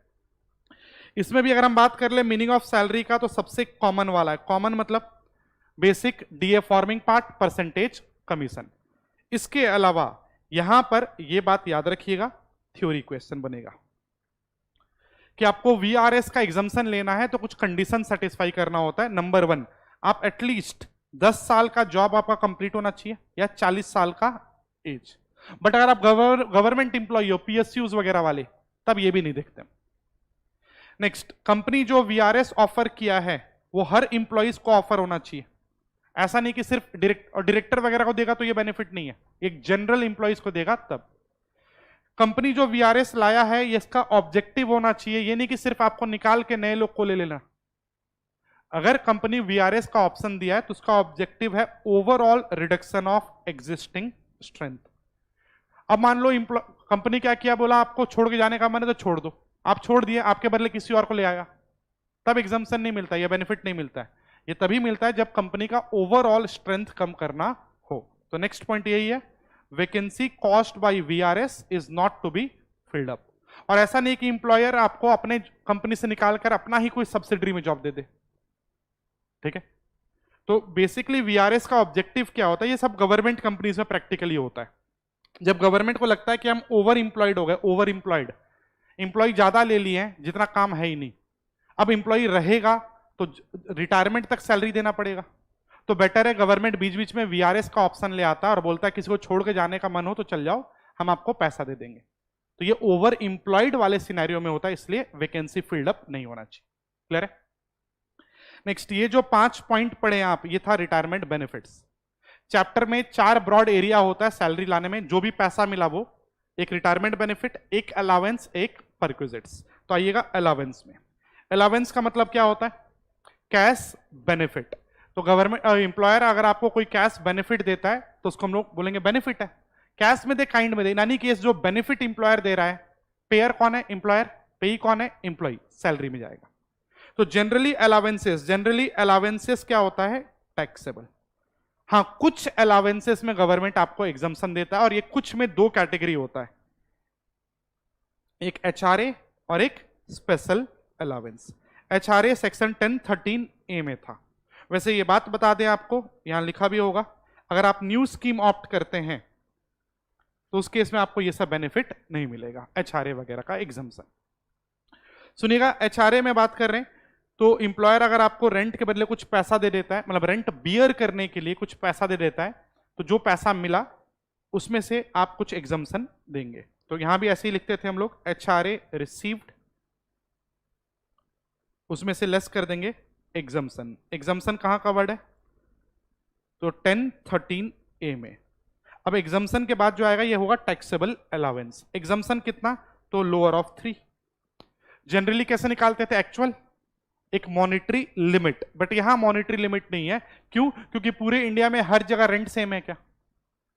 इसमें भी अगर हम बात कर ले मीनिंग ऑफ सैलरी का तो सबसे कॉमन वाला है। कॉमन मतलब basic, DA forming part, percentage, commission. इसके अलावा यहां पर यह बात याद रखिएगा, थ्योरी क्वेश्चन बनेगा कि आपको वीआरएस का एग्जाम्पशन लेना है तो कुछ कंडीशन सेटिस्फाई करना होता है। नंबर 1, आप एटलीस्ट 10 साल का जॉब आपका कंप्लीट होना चाहिए या 40 साल का एज। बट अगर आप गवर्नमेंट इंप्लॉई हो, पीएसयूज वगैरह वाले, तब ये भी नहीं देखते। नेक्स्ट, कंपनी जो वीआरएस ऑफर किया है वो हर इंप्लॉइज को ऑफर होना चाहिए। ऐसा नहीं कि सिर्फ डायरेक्टर वगैरह को देगा तो ये बेनिफिट नहीं है, एक जनरल इंप्लॉइज को देगा तब। कंपनी जो वीआरएस लाया है ये इसका ऑब्जेक्टिव होना चाहिए, ये नहीं कि सिर्फ आपको निकाल के नए लोग को ले लेना। अगर कंपनी वीआरएस का ऑप्शन दिया है तो उसका ऑब्जेक्टिव है overall reduction of existing strength. अब मान लो कंपनी क्या किया, बोला आपको छोड़ के जाने का मन है तो छोड़ दो, आप छोड़ दिए, आपके बदले किसी और को ले आया, तब एग्जाम्पशन नहीं मिलता, यह बेनिफिट नहीं मिलता है। ये तभी मिलता है जब कंपनी का ओवरऑल स्ट्रेंथ कम करना हो। तो नेक्स्ट पॉइंट यही है, vacancy caused by VRS is not to be filled up. और ऐसा नहीं कि इंप्लॉयर आपको अपने कंपनी से निकालकर अपना ही कोई सब्सिडरी में जॉब दे दे। ठीक है? तो बेसिकली वीआरएस का ऑब्जेक्टिव क्या होता है, ये सब गवर्नमेंट कंपनीज में प्रैक्टिकली होता है। जब गवर्नमेंट को लगता है कि हम ओवर इंप्लॉयड हो गए, ओवर इंप्लॉयड, इंप्लॉय ज्यादा ले लिए हैं, जितना काम है ही नहीं, अब इंप्लॉय रहेगा तो रिटायरमेंट तक सैलरी देना पड़ेगा, तो बेटर है गवर्नमेंट बीच बीच में वीआरएस का ऑप्शन ले आता है और बोलता है किसी को छोड़ के जाने का मन हो तो चल जाओ, हम आपको पैसा दे देंगे। तो ये ओवर इंप्लॉयड वाले सिनेरियो में होता है, इसलिए वैकेंसी फिल्ड अप नहीं होना चाहिए। क्लियर है? नेक्स्ट, ये जो 5 पॉइंट पढ़े आप, ये था रिटायरमेंट बेनिफिट्स। चैप्टर में 4 ब्रॉड एरिया होता है सैलरी लाने में, जो भी पैसा मिला वो, एक रिटायरमेंट बेनिफिट, एक अलावेंस, एक परक्विजिट्स। तो आइएगा अलावेंस में। अलावेंस का मतलब क्या होता है? Cash benefit. तो गवर्नमेंट एम्प्लॉयर अगर आपको कोई कैश बेनिफिट देता है तो उसको हम लोग बोलेंगे बेनिफिट है। कैश में दे, काइंड में दे, यानी केस जो बेनिफिट इंप्लॉयर दे रहा है, पेयर कौन है? इंप्लॉयर। पेई कौन है? एम्प्लॉय। सैलरी में जाएगा। तो जनरली अलावेंसेस क्या होता है? टैक्सेबल। हाँ, कुछ अलावेंसेस में गवर्नमेंट आपको एग्जम्पशन देता है, और ये कुछ में 2 कैटेगरी होता है, एक एचआरए और एक special allowance. HRA section 10(13)A में था। वैसे ये बात बता दें आपको, यहां लिखा भी होगा, अगर आप न्यू स्कीम ऑप्ट करते हैं तो उस केस में आपको ये सब बेनिफिट नहीं मिलेगा, एचआरए वगैरह का एग्जम्पशन। सुनिएगा, एचआरए में बात कर रहे हैं तो इंप्लॉयर अगर आपको रेंट के बदले कुछ पैसा दे देता है, मतलब रेंट बियर करने के लिए कुछ पैसा दे देता है, तो जो पैसा मिला उसमें से आप कुछ एग्जम्पशन देंगे। तो यहां भी ऐसे ही लिखते थे हम लोग, एचआरए रिसीव्ड, उसमें से लेस कर देंगे एग्जम्पशन। एग्जम्पशन कहां का वर्ड है? तो 10(13)A में। अब एग्जम्पशन के बाद जो आएगा ये होगा टैक्सेबल अलावेंस। एग्जम्पशन कितना? तो लोअर ऑफ 3। जनरली कैसे निकालते थे? एक्चुअल, एक मॉनिटरी लिमिट, बट यहां मॉनिटरी लिमिट नहीं है। क्यों? क्योंकि पूरे इंडिया में हर जगह रेंट सेम है क्या?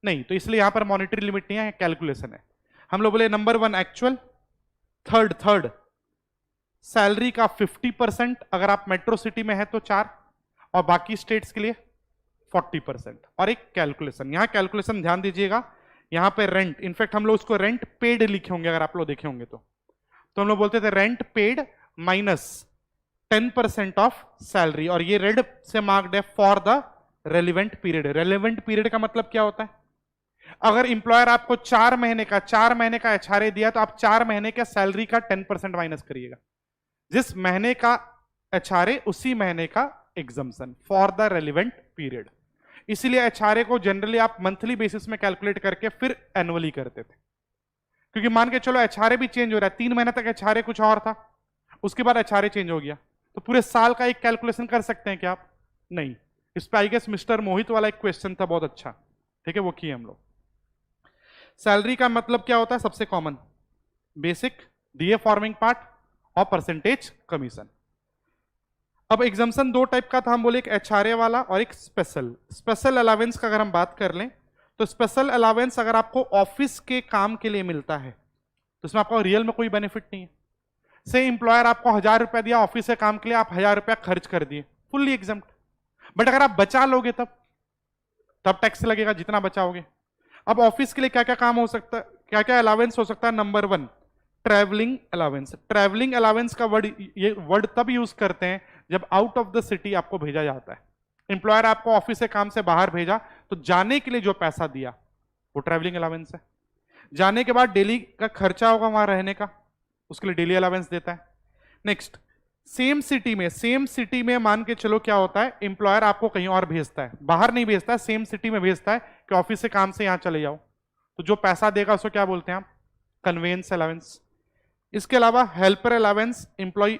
नहीं, तो इसलिए यहां पर मॉनिटरी लिमिट नहीं है, कैलकुलेशन है। हम लोग बोले नंबर 1 एक्चुअल, थर्ड सैलरी का 50%, अगर आप मेट्रो सिटी में है तो 4, और बाकी स्टेट्स के लिए 40%, और एक कैलकुलेशन। यहां कैलकुलेशन ध्यान दीजिएगा, यहां पे रेंट, इनफैक्ट हम लोग उसको रेंट पेड लिखे होंगे, अगर आप लोग देखे होंगे तो हम लोग बोलते थे rent paid minus 10% of salary, और ये रेड से मार्क्ड है for the relevant period. Relevant period का मतलब क्या होता है? अगर इंप्लॉयर आपको 4 महीने का एचआरए दिया तो आप 4 महीने के सैलरी का 10% माइनस करिएगा। जिस महीने का एचआरए उसी महीने का exemption for the relevant period. इसीलिए एचआरए को जनरली आप मंथली बेसिस में कैलकुलेट करके फिर एनुअली करते थे, क्योंकि मान के चलो एचआरए भी चेंज हो रहा है, 3 महीने तक एचआरए कुछ और था, उसके बाद एचआरए चेंज हो गया, तो पूरे साल का एक कैलकुलेशन कर सकते हैं क्या आप? नहीं। इस पे आई गेस मिस्टर मोहित वाला एक क्वेश्चन था बहुत अच्छा, ठीक है, वो किए हम लोग। सैलरी का मतलब क्या होता है? सबसे common basic, DA forming part और परसेंटेज कमीशन। अब एग्जम्पशन 2 टाइप का था, हम बोले एक एचआरए वाला और एक स्पेशल। स्पेशल अलावेंस का अगर हम बात कर लें तो स्पेशल अलावेंस अगर आपको ऑफिस के काम के लिए मिलता है तो इसमें आपको रियल में कोई बेनिफिट नहीं है। से इंप्लॉयर आपको 1000 रुपया दिया ऑफिस के काम के लिए, आप 1000 रुपया खर्च कर दिए, फुल्ली एग्जम्प्ट। बट अगर आप बचा लोगे तब टैक्स लगेगा जितना बचाओगे। अब ऑफिस के लिए क्या क्या काम हो सकता है, क्या क्या अलावेंस हो सकता है? Number 1 travelling allowance. Travelling allowance का ये वर्ड तब यूज करते हैं जब आउट ऑफ द सिटी आपको भेजा जाता है। इंप्लॉयर आपको ऑफिस से काम से बाहर भेजा तो जाने के लिए जो पैसा दिया वो ट्रैवलिंग अलावेंस है। जाने के बाद डेली का खर्चा होगा वहां रहने का, उसके लिए डेली अलावेंस देता है। नेक्स्ट, सेम सिटी में मान के चलो क्या होता है, इंप्लॉयर आपको कहीं और भेजता है, बाहर नहीं भेजता, सेम सिटी में भेजता है कि ऑफिस से काम से यहां चले जाओ, तो जो पैसा देगा उसको क्या बोलते हैं आप? Conveyance allowance. इसके अलावा हेल्पर अलावेंस इंप्लॉय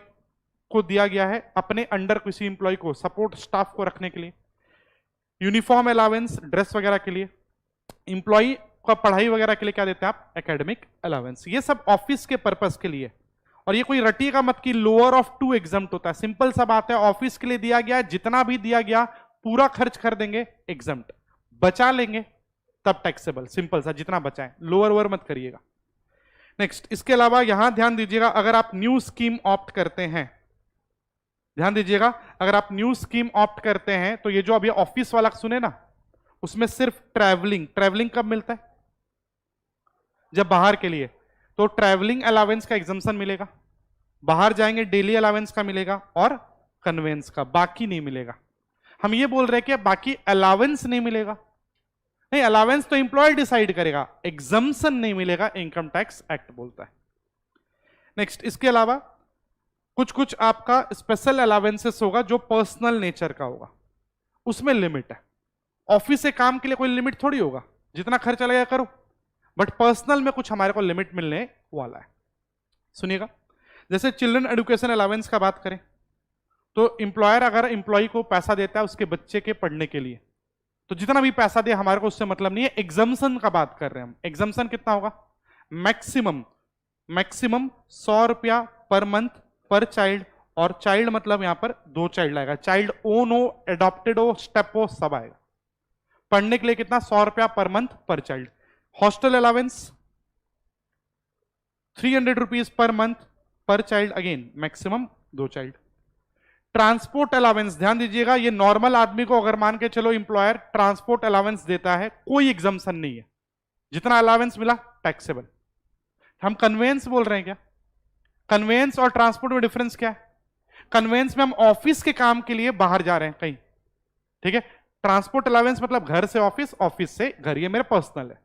को दिया गया है अपने अंडर किसी इंप्लॉय को, सपोर्ट स्टाफ को रखने के लिए। यूनिफॉर्म अलावेंस ड्रेस वगैरह के लिए। इंप्लॉय का पढ़ाई वगैरह के लिए क्या देते हैं आप? Academic allowance. ये सब ऑफिस के पर्पस के लिए। और ये कोई रटिएगा मत कि लोअर ऑफ 2 एग्जम्प्ट होता है, सिंपल सा बात है, ऑफिस के लिए दिया गया, जितना भी दिया गया पूरा खर्च कर देंगे एग्जम्प्ट, बचा लेंगे तब टैक्सेबल, सिंपल सा, जितना बचाएं, लोअर ओवर मत करिएगा। नेक्स्ट, इसके अलावा यहां ध्यान दीजिएगा, अगर आप न्यू स्कीम ऑप्ट करते हैं, ध्यान दीजिएगा, अगर आप न्यू स्कीम ऑप्ट करते हैं तो ये जो अभी ऑफिस वाला सुने ना, उसमें सिर्फ ट्रैवलिंग कब मिलता है? जब बाहर के लिए, तो ट्रैवलिंग अलावेंस का एग्जम्पशन मिलेगा, बाहर जाएंगे डेली अलावेंस का मिलेगा और कन्वेंस का, बाकी नहीं मिलेगा। हम ये बोल रहे हैं कि बाकी अलावेंस नहीं मिलेगा, नहीं, अलावेंस तो एम्प्लॉयर डिसाइड करेगा, एग्जम्पशन नहीं मिलेगा, इनकम टैक्स एक्ट बोलता है। नेक्स्ट, इसके अलावा कुछ कुछ आपका स्पेशल अलावेंसेस होगा जो पर्सनल नेचर का होगा, उसमें लिमिट है। ऑफिस से काम के लिए कोई लिमिट थोड़ी होगा, जितना खर्चा लगेगा करो, बट पर्सनल में कुछ हमारे को लिमिट मिलने वाला है। सुनिएगा, जैसे चिल्ड्रन एजुकेशन अलावेंस का बात करें तो एम्प्लॉयर अगर एम्प्लॉय को पैसा देता है उसके बच्चे के पढ़ने के लिए, तो जितना भी पैसा दे हमारे को उससे मतलब नहीं है। एग्जम्पशन का बात कर रहे हैं हम। एग्जम्पशन कितना होगा? मैक्सिमम 100 रुपया पर मंथ पर चाइल्ड, और चाइल्ड मतलब यहां पर 2 चाइल्ड आएगा, चाइल्ड ओन हो, एडॉप्टेड हो, स्टेप हो, सब आएगा। पढ़ने के लिए कितना? 100 रुपया per month per child. Hostel allowance 300 rupees per month per child, again maximum 2 child. Transport allowance, ध्यान दीजिएगा, ये नॉर्मल आदमी को अगर मान के चलो एम्प्लॉयर ट्रांसपोर्ट अलावेंस देता है, कोई एग्जम्पशन नहीं है, जितना अलावेंस मिला टैक्सेबल। हम कन्वेंस बोल रहे हैं क्या? कन्वेंस और ट्रांसपोर्ट में डिफरेंस क्या है? कन्वेंस में हम ऑफिस के काम के लिए बाहर जा रहे हैं कहीं, ठीक है। ट्रांसपोर्ट अलावेंस मतलब घर से ऑफिस, ऑफिस से घर, ये मेरा पर्सनल है।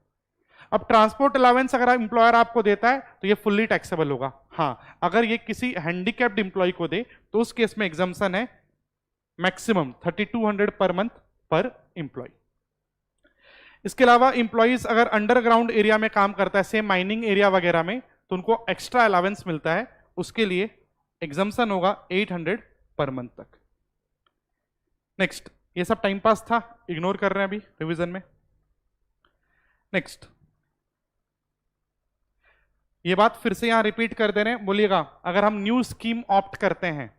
अब ट्रांसपोर्ट अलावेंस अगर एम्प्लॉयर आपको देता है तो ये फुल्ली टैक्सेबल होगा। हाँ, अगर ये किसी हैंडीकैप्ड एम्प्लॉय को दे तो उस केस में एग्जम्पशन है मैक्सिमम 3200 पर मंथ पर एम्प्लॉय। इसके अलावा एम्प्लॉइज अगर अंडरग्राउंड एरिया में काम करता है, सेम माइनिंग एरिया वगैरह में, तो उनको एक्स्ट्रा अलावेंस मिलता है, उसके लिए एग्जम्पशन होगा 800 पर मंथ तक। नेक्स्ट, ये सब टाइम पास था, इग्नोर कर रहे हैं अभी रिवीजन में। नेक्स्ट, ये बात फिर से यहां रिपीट कर दे रहे हैं, बोलिएगा। अगर हम न्यू स्कीम ऑप्ट करते हैं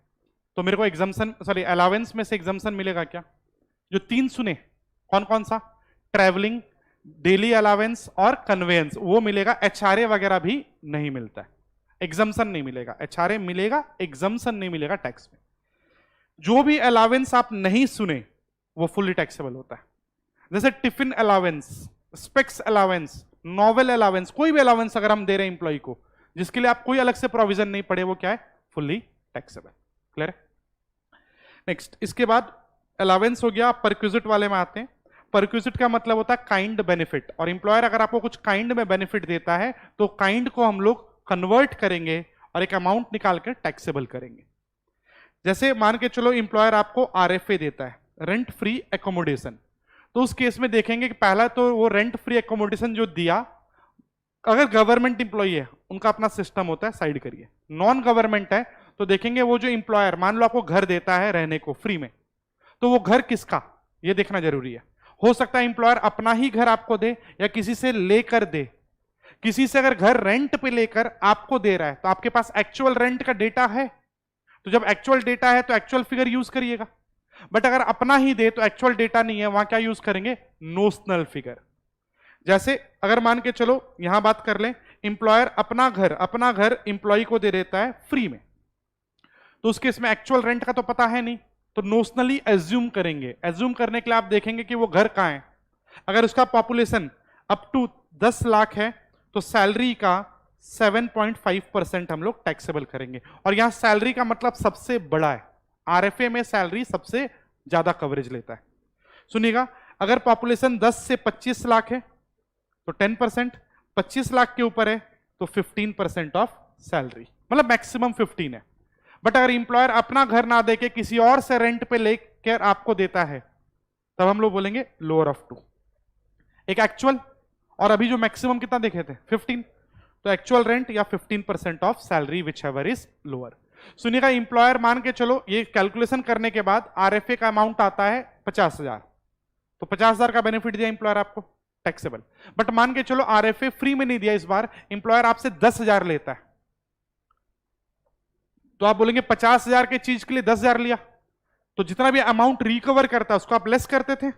तो मेरे को एग्जम्पशन, सॉरी अलावेंस में से एग्जम्पशन मिलेगा क्या? जो 3 सुने, कौन कौन सा? ट्रैवलिंग, डेली अलावेंस और कन्वेंस, वो मिलेगा। एचआरए वगैरह भी नहीं मिलता है, एग्जम्पशन नहीं मिलेगा। एचआरए मिलेगा, एग्जम्पशन नहीं मिलेगा टैक्स में। जो भी अलावेंस आप नहीं सुने वो फुल्ली टैक्सेबल होता है, जैसे tiffin allowance, specs allowance, novel allowance, कोई भी अलावेंस अगर हम दे रहे हैं एम्प्लॉय को जिसके लिए आप कोई अलग से प्रोविजन नहीं पड़े, वो क्या है? Fully taxable. क्लियर है? नेक्स्ट, इसके बाद अलावेंस हो गया, परक्विजिट वाले में आते हैं। परक्विजिट का मतलब होता है काइंड बेनिफिट, और एम्प्लॉयर अगर आपको कुछ काइंड में बेनिफिट देता है तो काइंड को हम लोग कन्वर्ट करेंगे और एक अमाउंट निकाल कर टैक्सेबल करेंगे। जैसे मान के चलो एम्प्लॉयर आपको आरएफए देता है, रेंट फ्री एकोमोडेशन, तो उस केस में देखेंगे कि पहला तो वो रेंट फ्री एकोमोडेशन जो दिया, अगर गवर्नमेंट इंप्लॉई है उनका अपना सिस्टम होता है, साइड करिए। नॉन गवर्नमेंट है तो देखेंगे वो जो इंप्लॉयर मान लो आपको घर देता है रहने को फ्री में, तो वो घर किसका, ये देखना जरूरी है। हो सकता है इंप्लॉयर अपना ही घर आपको दे या किसी से लेकर दे। किसी से अगर घर रेंट पे लेकर आपको दे रहा है तो आपके पास एक्चुअल रेंट का डेटा है, तो जब एक्चुअल डेटा है तो एक्चुअल फिगर यूज करिएगा। बट अगर अपना ही दे तो एक्चुअल डेटा नहीं है, वहां क्या यूज करेंगे? Notional figure. जैसे अगर मान के चलो यहां बात कर लें, इंप्लॉयर अपना घर इंप्लॉय को दे देता है फ्री में, तो उसके इसमें एक्चुअल रेंट का तो पता है नहीं, तो नोशनली एज्यूम करेंगे। एज्यूम करने के लिए आप देखेंगे कि वो घर कहां है। अगर उसका पॉपुलेशन अप टू 10 लाख है तो सैलरी का 7.5% हम लोग टैक्सेबल करेंगे। और यहां सैलरी का मतलब सबसे बड़ा है, आरएफए में सैलरी सबसे ज्यादा कवरेज लेता है। सुनिएगा, अगर पॉपुलेशन 10 से 25 लाख है तो 10%, 25 लाख के ऊपर है तो 15% ऑफ सैलरी, मतलब मैक्सिमम 15 है। बट अगर इंप्लॉयर अपना घर ना देके किसी और से रेंट पे लेकर आपको देता है तब हम लोग बोलेंगे लोअर ऑफ 2। एक एक्चुअल और अभी जो मैक्सिमम कितना देखे थे 15, तो एक्चुअल रेंट या 15% of salary which ever is lower. सुनिएगा, इंप्लॉयर मान के चलो ये कैलकुलेशन करने के बाद आरएफए का अमाउंट आता है 50,000, तो 50,000 का बेनिफिट दिया इंप्लॉयर आपको, टैक्सेबल। बट मान के चलो आरएफए फ्री में नहीं दिया, इस बार इंप्लॉयर आपसे 10,000 लेता है, तो आप बोलेंगे 50,000 के चीज के लिए 10,000 लिया, तो जितना भी अमाउंट रिकवर करता है उसको आप लेस करते थे।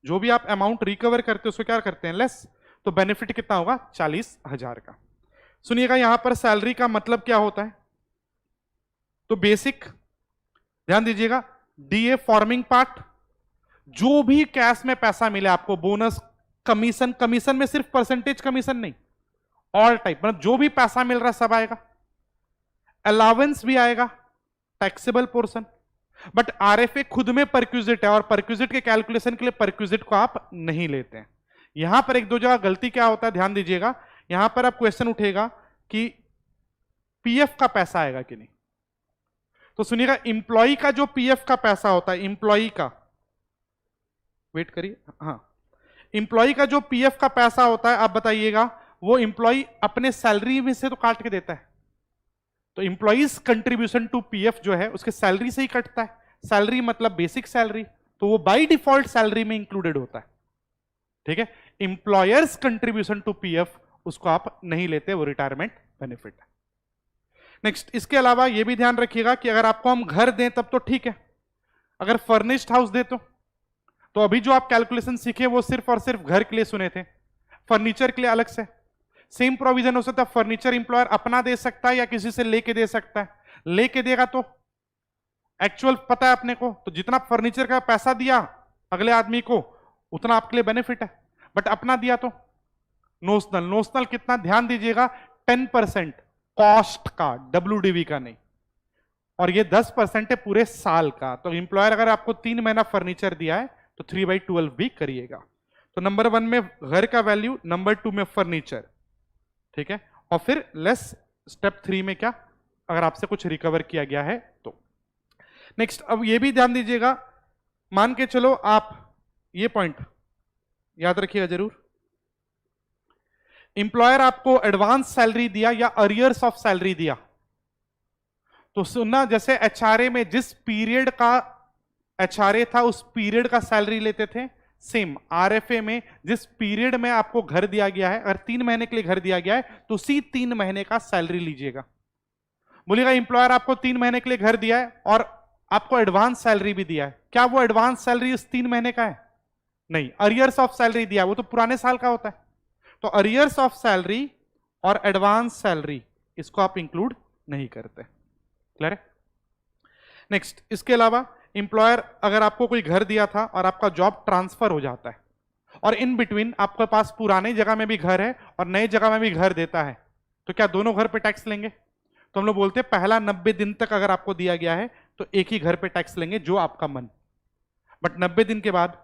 जो भी आप अमाउंट रिकवर करते हैं उसको क्या करते हैं? लेस। तो बेनिफिट कितना होगा? 40,000 का। सुनिएगा, यहां पर सैलरी का मतलब क्या होता है, तो बेसिक, ध्यान दीजिएगा, डीए फॉर्मिंग पार्ट, जो भी कैश में पैसा मिले आपको, बोनस, कमीशन, कमीशन में सिर्फ परसेंटेज कमीशन नहीं, ऑल टाइप, मतलब जो भी पैसा मिल रहा है सब आएगा। अलावेंस भी आएगा, टैक्सेबल पोर्शन। बट आरएफए खुद में परक्विजिट है और परक्विजिट के कैलकुलेशन के लिए परक्विजिट को आप नहीं लेते हैं। यहां पर एक दो जगह गलती क्या होता है, ध्यान दीजिएगा। यहां पर अब क्वेश्चन उठेगा कि पीएफ का पैसा आएगा कि नहीं। तो सुनिएगा, इंप्लॉई का जो पीएफ का पैसा होता है, इंप्लॉई का, वेट करिए, हाँ, इंप्लॉई का जो पीएफ का पैसा होता है, आप बताइएगा, वो इंप्लॉई अपने सैलरी में से तो काट के देता है। तो इंप्लॉइज कंट्रीब्यूशन टू पीएफ जो है उसके सैलरी से ही कटता है। सैलरी मतलब बेसिक सैलरी, तो वो बाय डिफॉल्ट सैलरी में इंक्लूडेड होता है। ठीक है, इंप्लॉयर्स कंट्रीब्यूशन टू पीएफ उसको आप नहीं लेते, वो रिटायरमेंट बेनिफिट है। नेक्स्ट, इसके अलावा ये भी ध्यान रखिएगा कि अगर आपको हम घर दें तब तो ठीक है, अगर फर्निश्ड हाउस दे तो अभी जो आप कैलकुलेशन सीखे वो सिर्फ और सिर्फ घर के लिए सुने थे, फर्नीचर के लिए अलग से सेम प्रोविजन हो सकता है। फर्नीचर इंप्लॉयर अपना दे सकता है या किसी से लेके दे सकता है। लेके देगा तो एक्चुअल पता है अपने को, तो जितना फर्नीचर का पैसा दिया अगले आदमी को उतना आपके लिए बेनिफिट है। बट अपना दिया तो नोशनल कितना, ध्यान दीजिएगा, 10% कॉस्ट का, WDV का नहीं, और ये 10% है पूरे साल का। तो इंप्लॉयर अगर आपको 3 महीना फर्नीचर दिया है तो 3/12 भी करिएगा। तो नंबर 1 में घर का वैल्यू, नंबर 2 में फर्नीचर, ठीक है, और फिर लेस स्टेप 3 में क्या, अगर आपसे कुछ रिकवर किया गया है तो। नेक्स्ट, अब ये भी ध्यान दीजिएगा, मान के चलो आप ये पॉइंट याद रखिएगा जरूर, इंप्लॉयर आपको एडवांस सैलरी दिया या अरियर्स ऑफ सैलरी दिया, तो सुनना, जैसे एचआरए में जिस पीरियड का एचआरए था उस पीरियड का सैलरी लेते थे, सेम आरएफए में जिस पीरियड में आपको घर दिया गया है, अगर 3 महीने के लिए घर दिया गया है तो उसी 3 महीने का सैलरी लीजिएगा। बोलिएगा इंप्लॉयर आपको 3 महीने के लिए घर दिया है और आपको एडवांस सैलरी भी दिया है, क्या वो एडवांस सैलरी उस 3 महीने का है? नहीं, अरियर्स ऑफ सैलरी दिया, वो तो पुराने साल का होता है। तो अरियर्स ऑफ सैलरी और एडवांस सैलरी इसको आप इंक्लूड नहीं करते। क्लियर है? नेक्स्ट, इसके अलावा इंप्लॉयर अगर आपको कोई घर दिया था और आपका जॉब ट्रांसफर हो जाता है और इन बिटवीन आपके पास पुराने जगह में भी घर है और नए जगह में भी घर देता है, तो क्या दोनों घर पे टैक्स लेंगे? तो हम लोग बोलते हैं पहला 90 दिन तक अगर आपको दिया गया है तो एक ही घर पे टैक्स लेंगे जो आपका मन, बट 90 दिन के बाद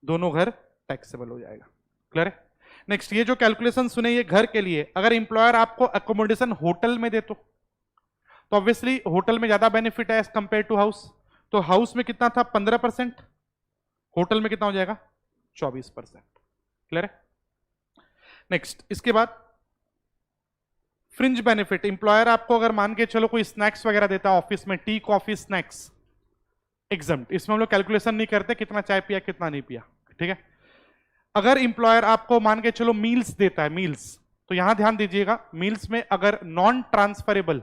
दोनों घर टैक्सेबल हो जाएगा। क्लियर है? नेक्स्ट, ये जो कैलकुलेशन सुने ये घर के लिए, अगर इंप्लॉयर आपको अकोमोडेशन होटल में दे तो ऑब्वियसली होटल में ज्यादा बेनिफिट है एज कंपेयर टू हाउस। तो हाउस में कितना था 15%, होटल में कितना हो जाएगा 24%। क्लियर है? नेक्स्ट, इसके बाद फ्रिंज बेनिफिट, इंप्लॉयर आपको अगर मान के चलो कोई स्नैक्स वगैरह देता है ऑफिस में, टी कॉफी स्नैक्स, एग्जम्प्ट, इसमें हम लोग कैलकुलेशन नहीं करते कितना चाय पिया कितना नहीं पिया। ठीक है? अगर इंप्लॉयर आपको मान के चलो मील्स देता है, मील्स, तो यहां ध्यान दीजिएगा, मील्स में अगर नॉन ट्रांसफरेबल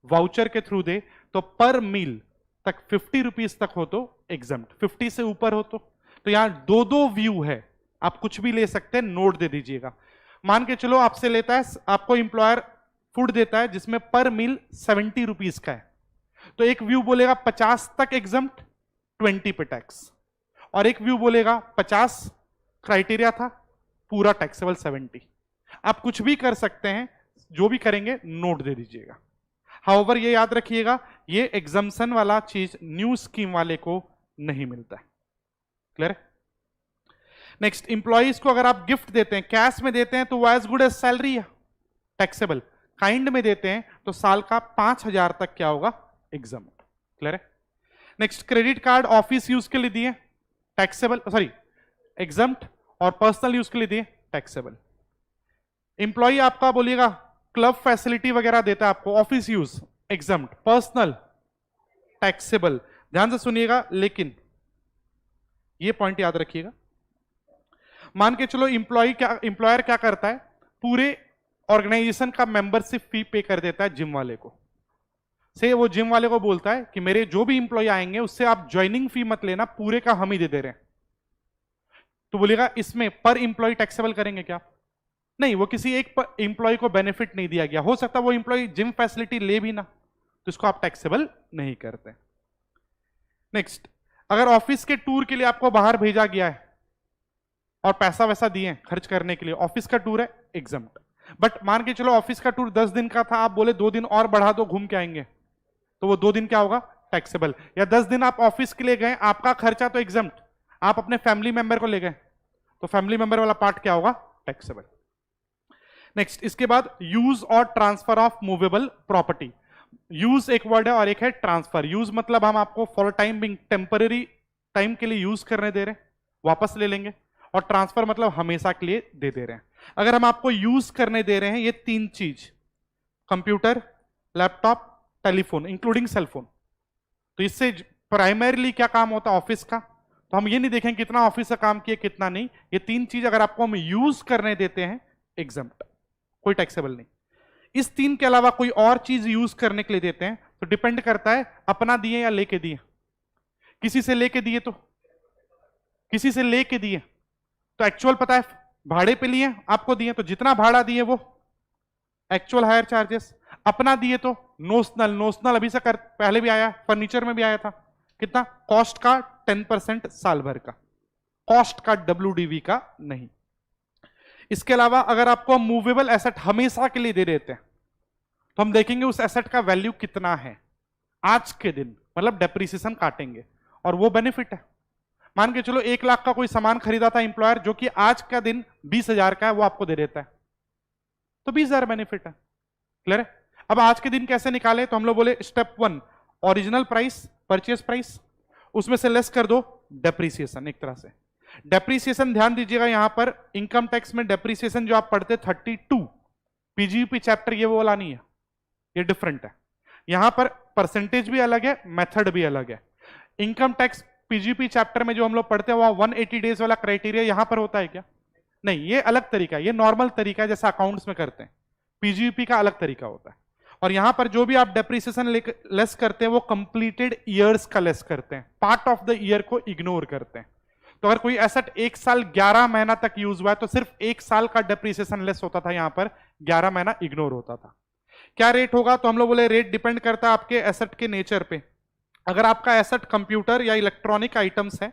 वाउचर के थ्रू दे तो पर मील तक 50 रुपीज तक हो तो एग्जम्प्ट, 50 से ऊपर हो तो यहां दो व्यू है, आप कुछ भी ले सकते हैं, नोट दे दीजिएगा। मान के चलो आपसे लेता है, आपको इंप्लॉयर फूड देता है जिसमें पर मील 70 रुपीज का है, तो एक व्यू बोलेगा 50 तक एग्जम्प्ट, 20 पे टैक्स, और एक व्यू बोलेगा 50 क्राइटेरिया था, पूरा टैक्सेबल 70। आप कुछ भी कर सकते हैं, जो भी करेंगे नोट दे दीजिएगा। हाउएवर ये याद रखिएगा, ये एग्जम्पशन वाला चीज न्यू स्कीम वाले को नहीं मिलता है। क्लियर है? नेक्स्ट, इंप्लॉइज को अगर आप गिफ्ट देते हैं, कैश में देते हैं तो वो एज गुड एज सैलरी है, टैक्सेबल। काइंड में देते हैं तो साल का 5000 तक क्या होगा, एग्जम्प्ट। क्लियर है? Next, credit card office use के लिए दिए, टैक्सेबल, सॉरी एग्जम्प्ट, और पर्सनल यूज के लिए दिए, टैक्सेबल। इंप्लॉई आपका बोलिएगा क्लब फैसिलिटी वगैरह देता है आपको, office use, exempt, personal taxable. ध्यान से सुनिएगा, लेकिन ये पॉइंट याद रखिएगा, मान के चलो इंप्लॉयर क्या करता है, पूरे ऑर्गेनाइजेशन का मेंबरशिप फी पे कर देता है जिम वाले को, से वो जिम वाले को बोलता है कि मेरे जो भी इंप्लॉय आएंगे उससे आप ज्वाइनिंग फी मत लेना, पूरे का हम ही दे रहे हैं। तो बोलेगा इसमें पर इंप्लॉय टैक्सेबल करेंगे क्या? नहीं, वो किसी एक इंप्लॉय को बेनिफिट नहीं दिया गया, हो सकता है वो इंप्लॉय जिम फैसिलिटी ले भी ना, तो इसको आप टैक्सेबल नहीं करते। नेक्स्ट, अगर ऑफिस के टूर के लिए आपको बाहर भेजा गया है और पैसा वैसा दिए खर्च करने के लिए, ऑफिस का टूर है, एग्जम्प्ट। बट मान के चलो ऑफिस का टूर 10 दिन का था, आप बोले 2 दिन और बढ़ा दो, घूम के आएंगे, तो वो 2 दिन क्या होगा, टैक्सेबल। या 10 दिन आप ऑफिस के लिए गए, आपका खर्चा तो एग्जम्प्ट, आप अपने फैमिली मेंबर को ले गए तो फैमिली मेंबर वाला पार्ट क्या होगा, टैक्सेबल। नेक्स्ट, इसके बाद यूज और transfer of movable property. Use एक वर्ड है और एक है ट्रांसफर। यूज मतलब हम आपको for time being, temporary time के लिए यूज करने दे रहे हैं, वापस ले लेंगे। और ट्रांसफर मतलब हमेशा के लिए दे रहे हैं। अगर हम आपको यूज करने दे रहे हैं ये 3 चीज, computer, laptop, telephone including cellphone, तो इससे प्राइमरीली क्या काम होता है ऑफिस का, तो हम ये नहीं देखें कितना ऑफिस का काम किया कितना नहीं। ये 3 चीज अगर आपको हम यूज करने देते हैं एग्जम्प्ट, कोई टैक्सेबल नहीं। इस 3 के अलावा कोई और चीज यूज करने के लिए देते हैं तो डिपेंड करता है अपना दिए या लेके दिए। किसी से लेके दिए तो किसी से लेके दिए तो एक्चुअल पता है भाड़े पे लिए आपको दिए तो जितना भाड़ा दिए वो एक्चुअल हायर चार्जेस। अपना दिए तो नोशनल, नोशनल अभी से पहले भी आया, फर्नीचर में भी आया था, कितना कॉस्ट का 10% साल भर का, कॉस्ट का WDV का नहीं। इसके अलावा अगर आपको मूवेबल एसेट हमेशा के लिए दे देते हैं तो हम देखेंगे उस एसेट का वैल्यू कितना है आज के दिन, मतलब डेप्रिसिएशन काटेंगे और वो बेनिफिट है। मान के चलो 1 लाख का कोई सामान खरीदा था एम्प्लॉयर जो कि आज का दिन 20,000 का है, वो आपको दे देता है तो 20,000 बेनिफिट है। क्लियर है? अब आज के दिन कैसे निकाले, तो हम लोग बोले step 1 original price, purchase price, उसमें से लेस कर दो डेप्रिसिएशन। एक तरह से डेप्रिसिएशन ध्यान दीजिएगा यहां पर इनकम टैक्स में डेप्रिसिएशन जो आप पढ़ते 32 पीजीपी चैप्टर, ये वो वाला नहीं है, ये डिफरेंट है। यहां पर परसेंटेज भी अलग है, मेथड भी अलग है। इनकम टैक्स पीजीपी चैप्टर में जो हम लोग पढ़ते हैं वहां 180 डेज वाला क्राइटेरिया यहां पर होता है क्या, नहीं, ये अलग तरीका है, ये नॉर्मल तरीका है जैसा अकाउंट्स में करते हैं। पीजीपी का अलग तरीका होता है। और यहां पर जो भी आप डेप्रिसिएशन लेस करते हैं वो कंप्लीटेड ईयर्स का लेस करते हैं, पार्ट ऑफ द ईयर को इग्नोर करते हैं। तो अगर कोई एसेट 1 साल 11 महीना तक यूज हुआ है तो सिर्फ 1 साल का डेप्रिसिएशन लेस होता था, यहां पर 11 महीना इग्नोर होता था। क्या रेट होगा, तो हम लोग बोले रेट डिपेंड करता है आपके एसेट के नेचर पे। अगर आपका एसेट कंप्यूटर या इलेक्ट्रॉनिक आइटम्स है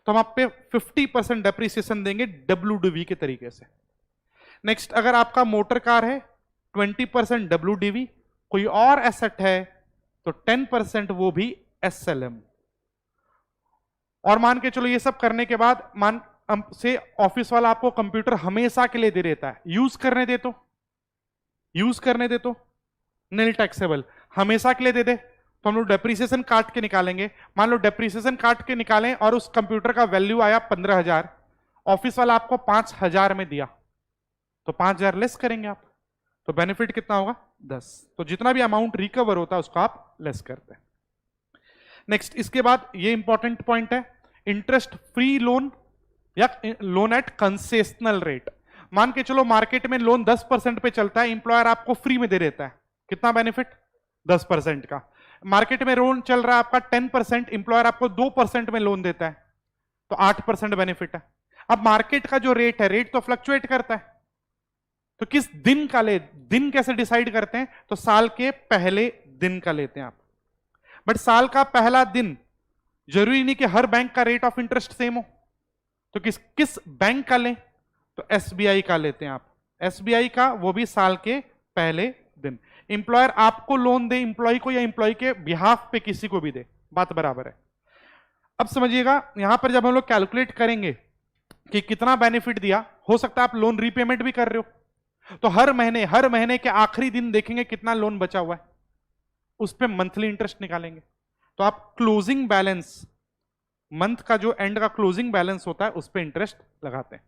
तो हम आप पे 50% डेप्रिसिएशन देंगे WDV के तरीके से। नेक्स्ट, अगर आपका मोटर कार है 20% WDV, कोई और एसेट है तो 10% वो भी SLM। और मान के चलो ये सब करने के बाद मान से ऑफिस वाला आपको कंप्यूटर हमेशा के लिए दे देता है, यूज करने दे तो नील टैक्सेबल, हमेशा के लिए दे दे तो हम लोग डेप्रिसिएशन काट के निकालेंगे। मान लो डेप्रिसिएशन काट के निकालें और उस कंप्यूटर का वैल्यू आया 15,000, ऑफिस वाला आपको 5,000 में दिया तो 5,000 लेस करेंगे आप, तो बेनिफिट कितना होगा 10। तो जितना भी अमाउंट रिकवर होता है उसको आप लेस करते हैं। नेक्स्ट, इसके बाद ये इंपॉर्टेंट पॉइंट है, इंटरेस्ट फ्री लोन या लोन एट कंसेशनल रेट। मान के चलो मार्केट में लोन 10% पे चलता है, इंप्लॉयर आपको फ्री में दे देता है, कितना बेनिफिट 10% का। मार्केट में लोन चल रहा है आपका 10%, इंप्लॉयर आपको 2% में लोन देता है तो 8% बेनिफिट है। अब मार्केट का जो रेट है, रेट तो फ्लक्चुएट करता है, तो किस दिन का ले, दिन कैसे डिसाइड करते हैं, तो साल के पहले दिन का लेते हैं आप। बट साल का पहला दिन जरूरी नहीं कि हर बैंक का रेट ऑफ इंटरेस्ट सेम हो, तो किस बैंक का लें, तो SBI का लेते हैं आप। SBI का वो भी साल के पहले दिन। इंप्लॉयर आपको लोन दे इंप्लॉय को या इंप्लॉय के बिहाफ पे किसी को भी दे, बात बराबर है। अब समझिएगा यहां पर जब हम लोग कैलकुलेट करेंगे कि कितना बेनिफिट दिया, हो सकता है आप लोन रीपेमेंट भी कर रहे हो तो हर महीने के आखिरी दिन देखेंगे कितना लोन बचा हुआ है, उस पर मंथली इंटरेस्ट निकालेंगे। तो आप क्लोजिंग बैलेंस, मंथ का जो एंड का क्लोजिंग बैलेंस होता है उस पर इंटरेस्ट लगाते हैं।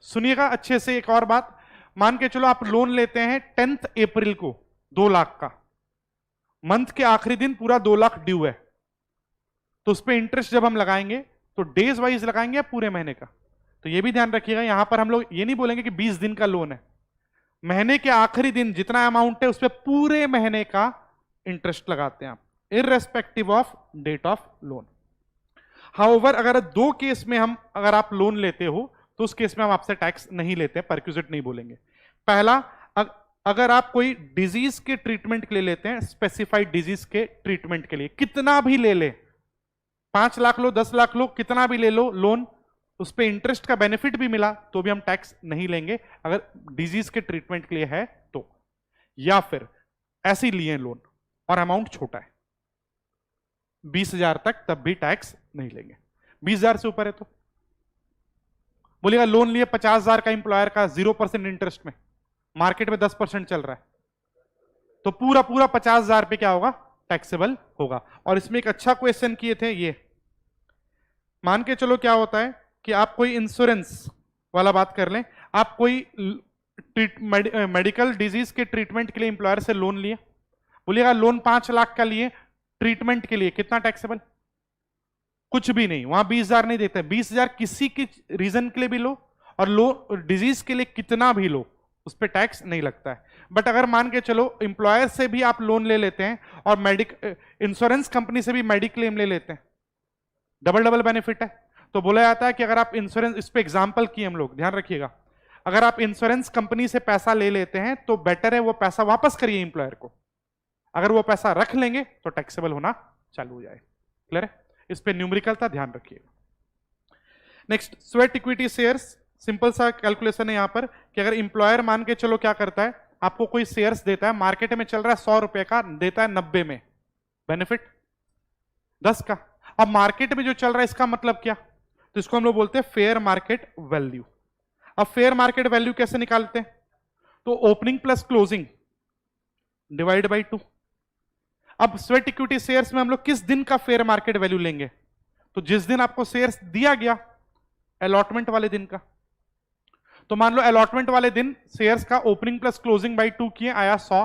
सुनिएगा अच्छे से एक और बात, मान के चलो आप लोन लेते हैं 10 अप्रैल को 2 लाख का, मंथ के आखिरी दिन पूरा 2 लाख ड्यू है, तो उस पर इंटरेस्ट जब हम लगाएंगे तो डेज वाइज लगाएंगे या पूरे महीने का, तो ये भी ध्यान रखिएगा। यहां पर हम लोग ये नहीं बोलेंगे कि 20 दिन का लोन है, महीने के आखिरी दिन जितना अमाउंट है उस पर पूरे महीने का इंटरेस्ट लगाते हैं आप, irrespective of date of loan. However अगर 2 केस में अगर आप लोन लेते हो तो उस केस में हम आपसे टैक्स नहीं लेते, परक्यूजिट नहीं बोलेंगे। पहला, अगर आप कोई डिजीज के ट्रीटमेंट के लिए लेते हैं, स्पेसिफाइड डिजीज के ट्रीटमेंट के लिए, कितना भी ले ले, 5 लाख लो 10 लाख लो, कितना भी ले लो लोन, उस पर इंटरेस्ट का बेनिफिट भी मिला तो भी हम टैक्स नहीं लेंगे अगर डिजीज के ट्रीटमेंट के लिए है तो, या फिर ऐसे ही लिए लोन और अमाउंट छोटा है। 20,000 तक तब भी टैक्स नहीं लेंगे। 20,000 से ऊपर है तो बोलिएगा लोन लिए 50,000 का इंप्लॉयर का 0% इंटरेस्ट में, मार्केट में 10% चल रहा है, तो पूरा पूरा 50,000 पे क्या होगा, टैक्सेबल होगा। और इसमें एक अच्छा क्वेश्चन किए थे, ये मान के चलो क्या होता है कि आप कोई इंश्योरेंस वाला बात कर लें, आप कोई मेडिकल डिजीज के ट्रीटमेंट के लिए इंप्लॉयर से लोन लिए, बोलिएगा लोन 5 लाख का लिए, ट्रीटमेंट के लिए कितना टैक्सेबल, कुछ भी नहीं, वहां 20,000 नहीं देते। 20,000 किसी की रीजन के लिए भी लो और लो डिजीज के लिए कितना भी लो, उस पर टैक्स नहीं लगता है। बट अगर मान के चलो इंप्लॉयर से भी आप लोन ले लेते हैं और इंश्योरेंस कंपनी से भी मेडिक्लेम ले लेते हैं, डबल डबल बेनिफिट है। तो बोला जाता है कि अगर आप इंश्योरेंस, इस पे एग्जांपल किए हम लोग, ध्यान रखिएगा, अगर आप इंश्योरेंस कंपनी से पैसा ले लेते हैं तो बेटर है वो पैसा वापस करिए इंप्लॉयर को, अगर वो पैसा रख लेंगे तो टैक्सेबल होना चालू हो जाए। क्लियर है, इस पे न्यूमेरिकल था, ध्यान रखिएगा। Next, sweat equity shares, simple सा कैलकुलेशन है यहां पर कि अगर इंप्लॉयर मान के चलो क्या करता है, आपको कोई शेयर्स देता है, मार्केट में चल रहा है 100 रुपए का, देता है 90 में, बेनिफिट 10 का। अब मार्केट में जो चल रहा है इसका मतलब क्या, तो इसको हम लोग बोलते हैं फेयर मार्केट वैल्यू। अब फेयर मार्केट वैल्यू कैसे निकालते हैं, तो opening plus closing divide by 2। अब स्वेट इक्विटी शेयर्स में हम लोग किस दिन का फेयर मार्केट वैल्यू लेंगे, तो जिस दिन आपको शेयर्स दिया गया अलॉटमेंट वाले दिन का। तो मान लो अलॉटमेंट वाले दिन शेयर्स का ओपनिंग प्लस क्लोजिंग बाई 2 किए, आया 100,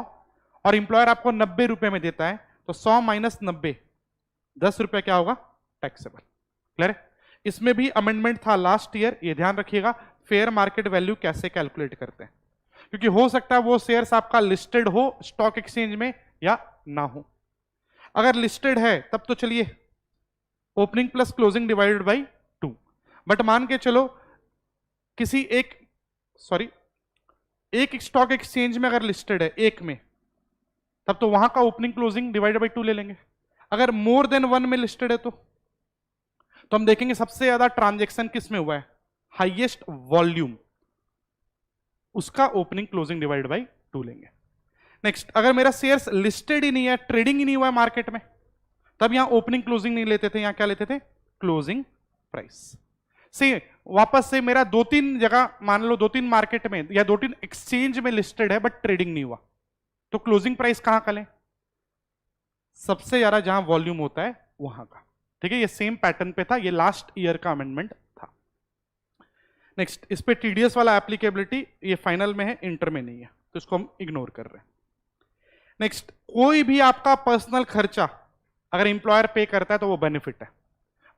और इंप्लॉयर आपको 90 रुपए में देता है, तो 100 माइनस 90, 10 रुपए क्या होगा, टैक्सेबल। क्लियर है, इसमें भी अमेंडमेंट था लास्ट ईयर, ये ध्यान रखिएगा फेयर मार्केट वैल्यू कैसे कैलकुलेट करते हैं, क्योंकि हो सकता है वो शेयर्स आपका लिस्टेड हो स्टॉक एक्सचेंज में या ना हो। अगर लिस्टेड है तब तो चलिए opening plus closing divided by 2, but मान के चलो किसी एक स्टॉक एक्सचेंज में अगर लिस्टेड है एक में, तब तो वहां का ओपनिंग क्लोजिंग डिवाइडेड बाई 2 ले लेंगे। अगर मोर देन 1 में लिस्टेड है तो हम देखेंगे सबसे ज्यादा ट्रांजैक्शन किस में हुआ है, हाईएस्ट वॉल्यूम, उसका ओपनिंग क्लोजिंग डिवाइड बाई 2 लेंगे। नेक्स्ट, अगर मेरा शेयर्स लिस्टेड ही नहीं है, ट्रेडिंग ही नहीं हुआ है मार्केट में, तब यहां ओपनिंग क्लोजिंग नहीं लेते थे, यहां क्या लेते थे, क्लोजिंग प्राइस। से वापस से मेरा 2-3 जगह, मान लो 2-3 मार्केट में या 2-3 एक्सचेंज में लिस्टेड है बट ट्रेडिंग नहीं हुआ, तो क्लोजिंग प्राइस कहां का लें, सबसे ज्यादा जहां वॉल्यूम होता है वहां का। ठीक है, ये सेम पैटर्न पे था, ये लास्ट ईयर का अमेंडमेंट था। नेक्स्ट, इस पे टीडीएस वाला एप्लीकेबिलिटी ये फाइनल में है, इंटर में नहीं है, तो इसको हम इग्नोर कर रहे हैं। नेक्स्ट, कोई भी आपका पर्सनल खर्चा अगर इंप्लॉयर पे करता है तो वो बेनिफिट है।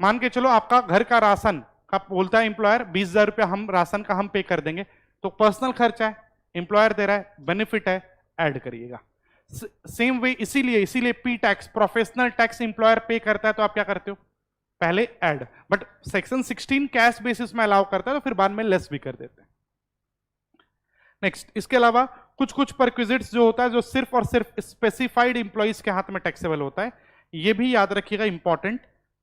मान के चलो आपका घर का राशन का बोलता है इंप्लॉयर 20,000 रुपया हम राशन का हम पे कर देंगे, तो पर्सनल खर्चा है, इंप्लॉयर दे रहा है, बेनिफिट है, ऐड करिएगा। सेम वे इसीलिए P tax, professional tax employer पे करता है तो आप क्या करते हो, पहले add, but section 16 cash basis में अलाउ करता है तो फिर बाद में लेस भी कर देते हैं। नेक्स्ट, इसके अलावा कुछ कुछ परक्विजिट्स जो होता है जो सिर्फ और सिर्फ स्पेसिफाइड इंप्लॉइज के हाथ में टैक्सेबल होता है, ये भी याद रखिएगा, इंपॉर्टेंट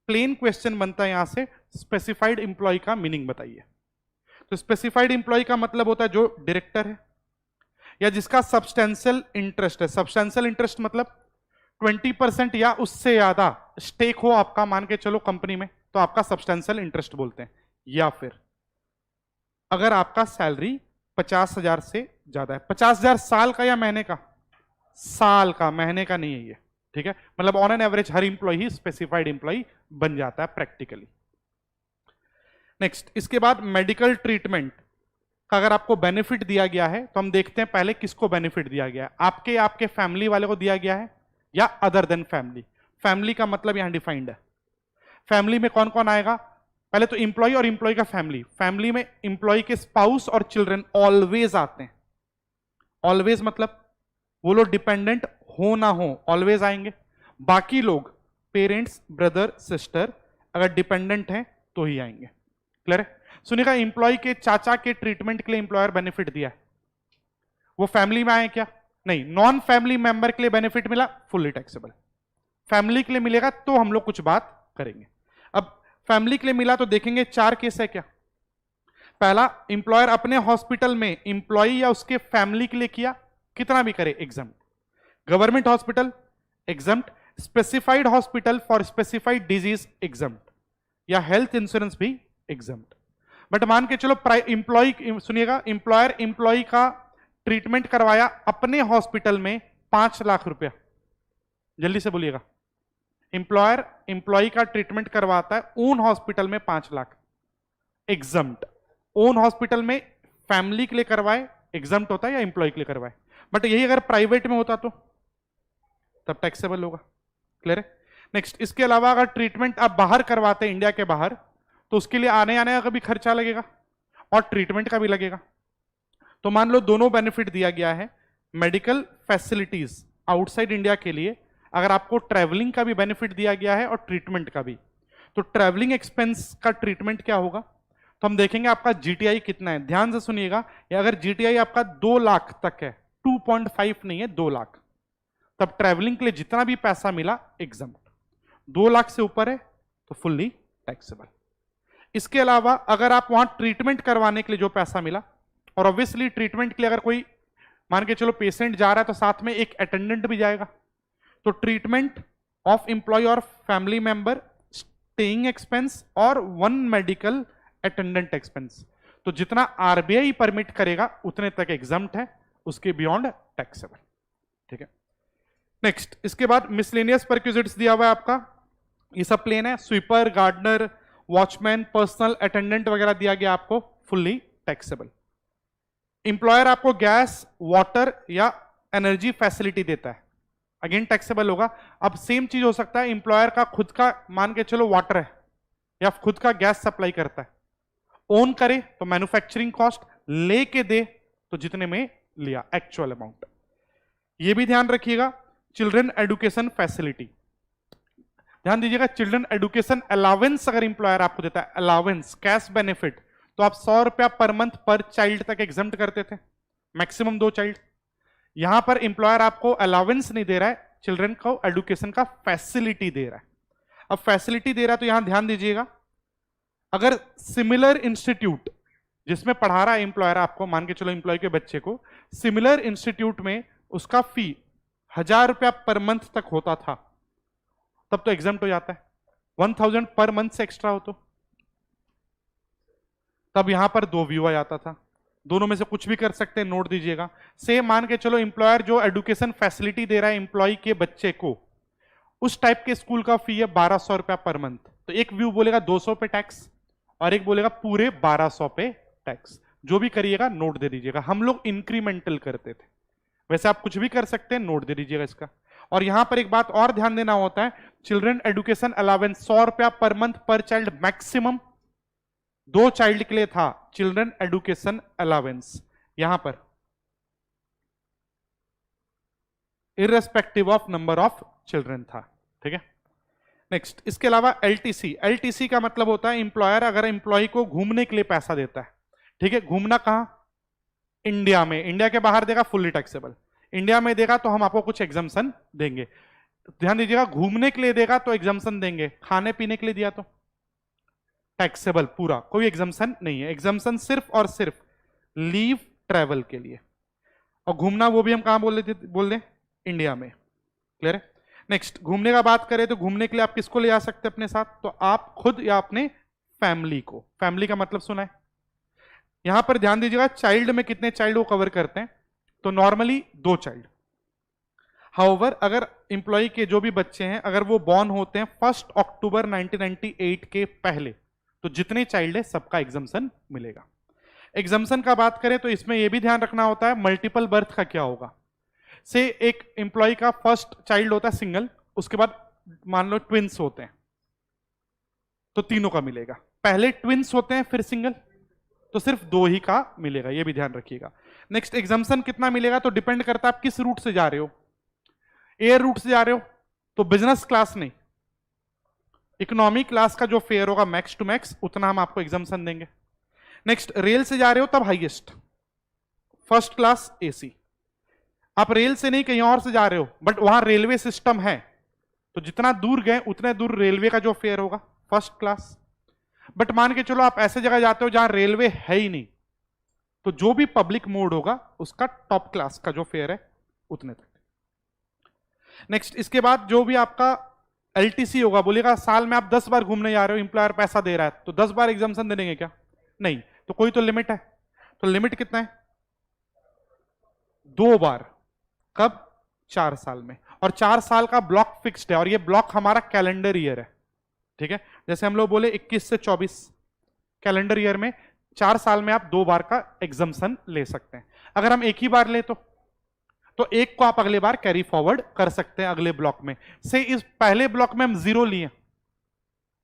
प्लेन क्वेश्चन बनता है यहां से, स्पेसिफाइड इंप्लॉय का मीनिंग बताइए। तो स्पेसिफाइड इंप्लॉय का मतलब होता है जो डायरेक्टर है या जिसका सब्सटेंशियल इंटरेस्ट है। सब्सटेंशियल इंटरेस्ट मतलब 20% या उससे ज्यादा स्टेक हो आपका, मान के चलो कंपनी में, तो आपका सब्सटेंशियल इंटरेस्ट बोलते हैं। या फिर अगर आपका सैलरी 50,000 से ज्यादा है, 50,000 साल का या महीने का, साल का, महीने का नहीं है ये, ठीक है, मतलब ऑन एन एवरेज हर इंप्लॉय ही स्पेसिफाइड इंप्लॉय बन जाता है प्रैक्टिकली। नेक्स्ट, इसके बाद मेडिकल ट्रीटमेंट का अगर आपको बेनिफिट दिया गया है तो हम देखते हैं पहले किसको बेनिफिट दिया गया है, आपके फैमिली वाले को दिया गया है या अदर देन फैमिली। फैमिली का मतलब यहां डिफाइंड है, फैमिली में कौन कौन आएगा, पहले तो इंप्लॉय और इंप्लॉय का फैमिली, फैमिली में इंप्लॉय के स्पाउस और चिल्ड्रन ऑलवेज आते हैं। ऑलवेज मतलब वो लोग डिपेंडेंट हो ना हो, ऑलवेज आएंगे। बाकी लोग पेरेंट्स, ब्रदर, सिस्टर अगर डिपेंडेंट हैं तो ही आएंगे। क्लियर है, सुनिएगा, इंप्लॉय के चाचा के ट्रीटमेंट के लिए इंप्लॉयर बेनिफिट दिया है, वो फैमिली में आए क्या, नहीं, नॉन फैमिली मेंबर के लिए बेनिफिट मिला, फुल्ली टैक्सेबल। फैमिली के लिए मिलेगा तो हम लोग कुछ बात करेंगे। अब फैमिली के लिए मिला तो देखेंगे 4 केस है क्या। पहला, इंप्लॉयर अपने हॉस्पिटल में इंप्लॉय या उसके फैमिली के लिए किया, कितना भी करे exempt, government hospital exempt, specified hospital for specified disease exempt, या हेल्थ इंश्योरेंस भी एग्जम्प्ट। बट मान के चलो इंप्लॉय, सुनिएगा, इंप्लॉयर इंप्लॉय का ट्रीटमेंट करवाया अपने हॉस्पिटल में 5 लाख रुपया, जल्दी से बोलिएगा, इंप्लॉयर इंप्लॉय का ट्रीटमेंट करवाता है ओन हॉस्पिटल में 5 लाख, एग्जम्प्ट। ओन हॉस्पिटल में फैमिली के लिए करवाए एग्जम्प्ट होता है, या इंप्लॉय के लिए करवाए। बट यही अगर प्राइवेट में होता तो तब टैक्सेबल होगा। क्लियर है? नेक्स्ट, इसके अलावा अगर ट्रीटमेंट आप बाहर करवाते हैं इंडिया के बाहर, तो उसके लिए आने आने का भी खर्चा लगेगा और ट्रीटमेंट का भी लगेगा। तो मान लो दोनों बेनिफिट दिया गया है, मेडिकल फैसिलिटीज आउटसाइड इंडिया के लिए, अगर आपको ट्रैवलिंग का भी बेनिफिट दिया गया है और ट्रीटमेंट का भी, तो ट्रैवलिंग एक्सपेंस का ट्रीटमेंट क्या होगा, तो हम देखेंगे आपका जीटीआई कितना है। ध्यान से सुनिएगा, अगर जीटीआई आपका 2 लाख तक है, 2.5 नहीं है, 2 लाख, तब ट्रैवलिंग के लिए जितना भी पैसा मिला एग्जम्प्ट। 2 लाख से ऊपर है तो फुल्ली टैक्सेबल। इसके अलावा अगर आप वहां ट्रीटमेंट करवाने के लिए जो पैसा मिला, और ऑब्वियसली ट्रीटमेंट के लिए अगर कोई मान के चलो पेशेंट जा रहा है तो साथ में एक अटेंडेंट भी जाएगा, तो ट्रीटमेंट ऑफ एम्प्लॉय और फैमिली मेंबर, स्टेइंग एक्सपेंस और 1 मेडिकल अटेंडेंट एक्सपेंस, तो जितना आरबीआई परमिट करेगा उतने तक एग्जम्प्ट है, उसके बियॉन्ड टैक्सेबल। ठीक है? नेक्स्ट, इसके बाद मिसलेनियस परक्विजिट्स दिया हुआ है आपका, ये सब प्लेन है, sweeper, gardener, watchman, personal attendant वगैरह दिया गया आपको, फुल्ली टैक्सेबल। इंप्लॉयर आपको गैस, वाटर या एनर्जी फैसिलिटी देता है, अगेन टैक्सेबल होगा। अब सेम चीज हो सकता है, इंप्लॉयर का खुद का मान के चलो वाटर है या खुद का गैस सप्लाई करता है, ओन करे तो मैन्युफैक्चरिंग कॉस्ट, लेके दे तो जितने में लिया एक्चुअल अमाउंट। ये भी ध्यान रखिएगा। चिल्ड्रन एजुकेशन फैसिलिटी, ध्यान दीजिएगा, चिल्ड्रन एजुकेशन अलावेंस अगर इंप्लॉयर आपको देता है, अलावेंस कैश बेनिफिट, तो आप 100 रुपया पर मंथ पर चाइल्ड तक एग्जम्प्ट करते थे, मैक्सिमम 2 चाइल्ड। यहां पर इंप्लॉयर आपको अलावेंस नहीं दे रहा है, चिल्ड्रन को एजुकेशन का फैसिलिटी दे रहा है। अब फैसिलिटी दे रहा है तो यहां ध्यान दीजिएगा, अगर सिमिलर इंस्टीट्यूट जिसमें पढ़ा रहा है एम्प्लॉयर आपको, मान के चलो एम्प्लॉय के बच्चे को, सिमिलर इंस्टीट्यूट में उसका फी 1000 रुपया पर मंथ तक होता था, तब तो एग्जम्प्ट हो जाता है। 1000 पर मंथ से एक्स्ट्रा हो तो तब यहां पर 2 व्यू आ जाता था। दोनों में से कुछ भी कर सकते हैं, नोट दीजिएगा। सेम मान के चलो एम्प्लॉयर जो एजुकेशन फैसिलिटी दे रहा है एम्प्लॉय के बच्चे को, उस टाइप के स्कूल का फी है 1200 रुपया पर मंथ, तो एक व्यू बोलेगा 200 पे टैक्स और एक बोलेगा पूरे 1200 पे टैक्स। जो भी करिएगा नोट दे दीजिएगा, हम लोग इंक्रीमेंटल करते थे, वैसे आप कुछ भी कर सकते हैं, नोट दे दीजिएगा इसका। और यहां पर एक बात और ध्यान देना होता है, चिल्ड्रन एजुकेशन अलावेंस 100 रुपया per month per child, maximum 2 child के लिए था चिल्ड्रन एजुकेशन अलावेंस, यहां पर irrespective of number of children था। ठीक है? नेक्स्ट, इसके अलावा एलटीसी, एलटीसी का मतलब होता है इंप्लॉयर अगर इंप्लॉय को घूमने के लिए पैसा देता है, ठीक है, घूमना कहां, इंडिया में, इंडिया के बाहर देगा फुल्ली टैक्सेबल, इंडिया में देगा तो हम आपको कुछ एग्जम्पशन देंगे। ध्यान दीजिएगा, घूमने के लिए देगा तो एग्जम्पशन देंगे, खाने पीने के लिए दिया तो टैक्सेबल पूरा, कोई एग्जम्पशन नहीं है। एग्जम्पशन सिर्फ और सिर्फ लीव ट्रैवल के लिए, और घूमना वो भी हम कहां बोल दें, इंडिया में। क्लियर है? नेक्स्ट, घूमने का बात करें तो घूमने के लिए आप किसको ले जा सकते हैं अपने साथ, तो आप खुद या अपने फैमिली को। फैमिली का मतलब सुना है, यहां पर ध्यान दीजिएगा, चाइल्ड में कितने चाइल्ड को कवर करते हैं, तो नॉर्मली 2 चाइल्ड। हाउएवर अगर इंप्लॉय के जो भी बच्चे हैं अगर वो बॉर्न होते हैं 1 अक्टूबर 1998 के पहले, तो जितने चाइल्ड है सबका एग्जम्पशन मिलेगा। एग्जम्पशन का बात करें तो इसमें यह भी ध्यान रखना होता है मल्टीपल बर्थ का क्या होगा। से एक एम्प्लॉय का फर्स्ट चाइल्ड होता है सिंगल, उसके बाद मान लो ट्विंस होते हैं तो तीनों का मिलेगा, पहले ट्विंस होते हैं फिर सिंगल तो सिर्फ 2 ही का मिलेगा, ये भी ध्यान रखिएगा। नेक्स्ट, एग्जम्पशन कितना मिलेगा तो डिपेंड करता है आप किस रूट से जा रहे हो। एयर रूट से जा रहे हो तो बिजनेस क्लास नहीं, इकोनॉमी क्लास का जो फेयर होगा मैक्स टू मैक्स उतना हम आपको एग्जम्पशन देंगे। नेक्स्ट, रेल से जा रहे हो तब हाईएस्ट, फर्स्ट क्लास एसी। आप रेल से नहीं कहीं और से जा रहे हो बट वहां रेलवे सिस्टम है तो जितना दूर गए उतने दूर रेलवे का जो फेयर होगा फर्स्ट क्लास। बट मान के चलो आप ऐसे जगह जाते हो जहां रेलवे है ही नहीं, तो जो भी पब्लिक मोड होगा उसका टॉप क्लास का जो फेयर है उतने तक। नेक्स्ट इसके बाद जो भी आपका एलटीसी होगा, बोलेगा साल में आप 10 बार घूमने जा रहे हो, इंप्लॉयर पैसा दे रहा है, तो 10 बार एग्जाम्शन दे देंगे क्या? नहीं, तो कोई तो लिमिट है। तो लिमिट कितना है? 2 बार। कब? 4 साल में। और 4 साल का ब्लॉक फिक्स्ड है, और ये ब्लॉक हमारा कैलेंडर ईयर है, ठीक है। जैसे हम लोग बोले 21 से 24 कैलेंडर ईयर में 4 साल में आप 2 बार का एग्जाम्शन ले सकते हैं। अगर हम एक ही बार ले तो एक को आप अगले बार कैरी फॉरवर्ड कर सकते हैं अगले ब्लॉक में से। इस पहले ब्लॉक में हम 0 लिए,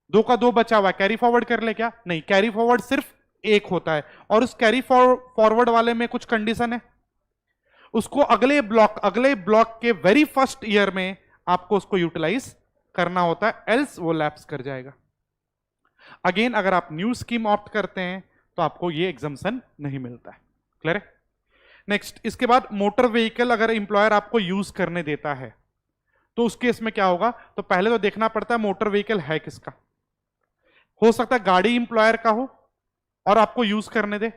2 का 2 बचा हुआ है, कैरी फॉरवर्ड कर ले क्या? नहीं, कैरी फॉरवर्ड सिर्फ एक होता है, और उस कैरी फॉरवर्ड वाले में कुछ कंडीशन है, उसको अगले ब्लॉक के वेरी फर्स्ट ईयर में आपको उसको यूटिलाइज करना होता है, एल्स वो लैप्स कर जाएगा। अगेन अगर आप न्यू स्कीम ऑप्ट करते हैं तो आपको ये एग्जाम्शन नहीं मिलता है। क्लियर है? नेक्स्ट इसके बाद मोटर व्हीकल अगर इंप्लॉयर आपको यूज करने देता है तो उस केस में क्या होगा? तो पहले तो देखना पड़ता है मोटर व्हीकल है किसका। हो सकता है गाड़ी इंप्लॉयर का हो और आपको यूज करने दे,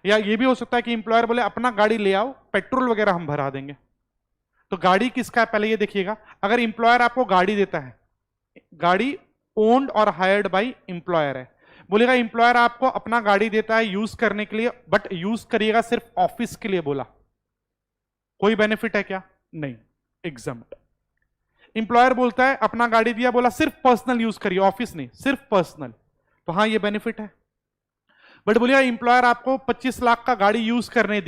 या ये भी हो सकता है कि इंप्लॉयर बोले अपना गाड़ी ले आओ, पेट्रोल वगैरह हम भरा देंगे। तो गाड़ी किसका है पहले ये देखिएगा। अगर इंप्लॉयर आपको गाड़ी देता है, गाड़ी ओन्ड और हायर्ड बाई इंप्लॉयर है, बोलेगा इंप्लॉयर आपको अपना गाड़ी देता है यूज करने के लिए, बट यूज करिएगा सिर्फ ऑफिस के लिए, बोला कोई बेनिफिट है क्या? नहीं, एग्जम्प्ट। इंप्लॉयर बोलता है अपना गाड़ी दिया, बोला सिर्फ पर्सनल यूज करिए, ऑफिस नहीं, सिर्फ पर्सनल, तो हाँ ये बेनिफिट है। बट बोलिए इंप्लॉयर आपको 25 लाख का गाड़ी यूज करने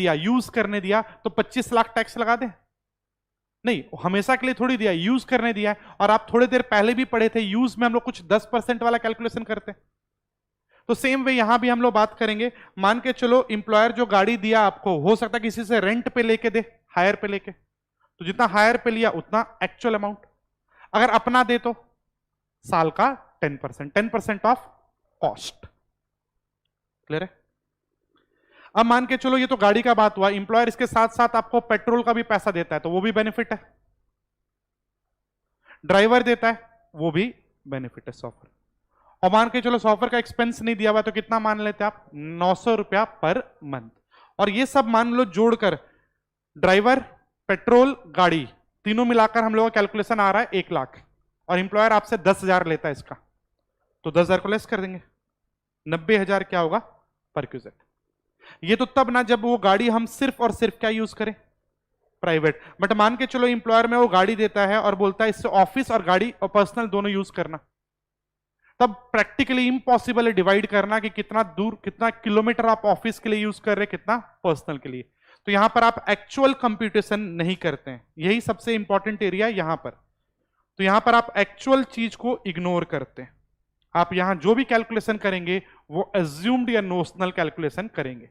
दिया तो 25 लाख टैक्स लगा दे? नहीं, हमेशा के लिए थोड़ी दिया, यूज करने दिया है। और आप थोड़ी देर पहले भी पढ़े थे, यूज में हम लोग कुछ 10% वाला कैलकुलेशन करते हैं। तो सेम वे यहां भी हम लोग बात करेंगे। मान के चलो इंप्लॉयर जो गाड़ी दिया आपको, हो सकता है किसी से रेंट पे लेके दे, हायर पे लेके, तो जितना हायर पे लिया उतना एक्चुअल अमाउंट। अगर अपना दे तो साल का 10% ऑफ कॉस्ट। क्लियर है? अब मान के चलो ये तो गाड़ी का बात हुआ, इंप्लॉयर इसके साथ साथ आपको पेट्रोल का भी पैसा देता है, तो वो भी बेनिफिट है। ड्राइवर देता है, वो भी बेनिफिट है सॉफ्टवेयर। और मान के चलो सॉफ्टवेयर का एक्सपेंस नहीं दिया हुआ, तो कितना मान लेते आप? 900 रुपया पर मंथ। और ये सब मान लो जोड़कर, ड्राइवर, पेट्रोल, गाड़ी, तीनों मिलाकर हम लोग का कैलकुलेशन आ रहा है 1 लाख, और इंप्लॉयर आपसे 10,000 लेता है इसका, तो 10,000 को लेस कर देंगे, 90,000 क्या होगा पर क्यूजेट। ये तो तब ना जब वो गाड़ी हम सिर्फ और सिर्फ क्या यूज करें? प्राइवेट। बट मान के चलो इंप्लॉयर में वो गाड़ी देता है और बोलता है इससे ऑफिस और गाड़ी और पर्सनल दोनों यूज करना, तब प्रैक्टिकली इम्पॉसिबल है डिवाइड करना कि कितना दूर, कितना किलोमीटर आप ऑफिस के लिए यूज कर रहे हैं, कितना पर्सनल के लिए। तो यहां पर आप एक्चुअल कंप्यूटेशन नहीं करते हैं, यही सबसे इंपॉर्टेंट एरिया है यहां पर। तो यहां पर आप एक्चुअल चीज को इग्नोर करते हैं। आप यहां जो भी कैलकुलेशन करेंगे वो एज्यूम्ड या नोशनल कैलकुलेशन करेंगे।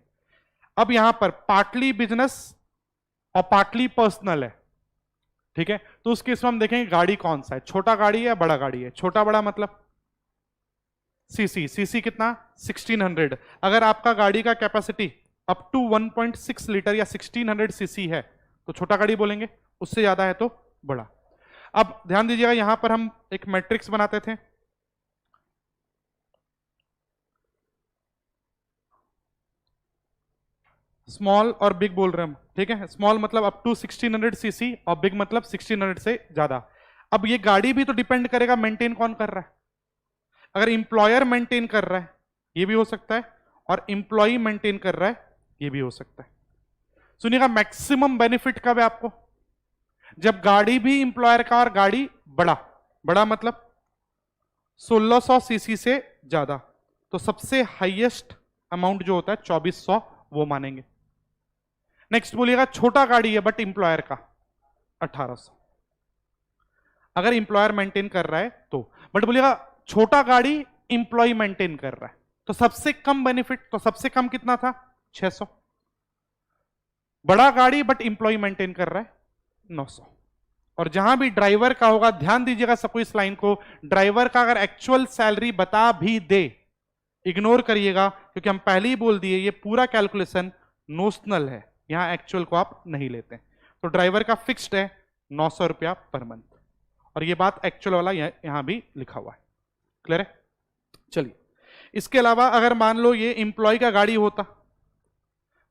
अब यहां पर पार्टली बिजनेस और पार्टली पर्सनल है, ठीक है। तो उस केस में हम देखेंगे गाड़ी कौन सा है, छोटा गाड़ी है या बड़ा गाड़ी है। छोटा बड़ा मतलब सीसी कितना? 1600। अगर आपका गाड़ी का कैपेसिटी अप टू 1.6 लीटर या 1600 सीसी है तो छोटा गाड़ी बोलेंगे, उससे ज्यादा है तो बड़ा। अब ध्यान दीजिएगा, यहां पर हम एक मैट्रिक्स बनाते थे, स्मॉल और बिग बोल रहे हम, ठीक है। स्मॉल मतलब अप टू 1600 सीसी और बिग मतलब 1600 से ज्यादा। अब ये गाड़ी भी तो डिपेंड करेगा मेंटेन कौन कर रहा है। अगर इंप्लॉयर मेंटेन कर रहा है ये भी हो सकता है, और इंप्लॉई मेंटेन कर रहा है ये भी हो सकता है। सुनिएगा, मैक्सिमम बेनिफिट कब है आपको? जब गाड़ी भी इंप्लॉयर का और गाड़ी बड़ा मतलब 1600 सीसी से ज्यादा, तो सबसे हाईएस्ट अमाउंट जो होता है 2400 वो मानेंगे। नेक्स्ट बोलिएगा छोटा गाड़ी है बट इंप्लॉयर का 1800, अगर इंप्लॉयर मेंटेन कर रहा है तो। बट बोलिएगा छोटा गाड़ी इंप्लॉय मेंटेन कर रहा है, तो सबसे कम बेनिफिट, तो सबसे कम कितना था? 600। बड़ा गाड़ी बट इंप्लॉय मेंटेन कर रहा है 900। और जहां भी ड्राइवर का होगा, ध्यान दीजिएगा सबको इस लाइन को, ड्राइवर का अगर एक्चुअल सैलरी बता भी दे, इग्नोर करिएगा, क्योंकि हम पहले ही बोल दिए ये पूरा कैलकुलेशन नोशनल है, यहां एक्चुअल को आप नहीं लेते। तो ड्राइवर का फिक्स्ड है 900 रुपया पर मंथ, और ये बात एक्चुअल वाला यहां भी लिखा हुआ है। क्लियर है? चलिए, इसके अलावा अगर मान लो ये इंप्लॉय का गाड़ी होता,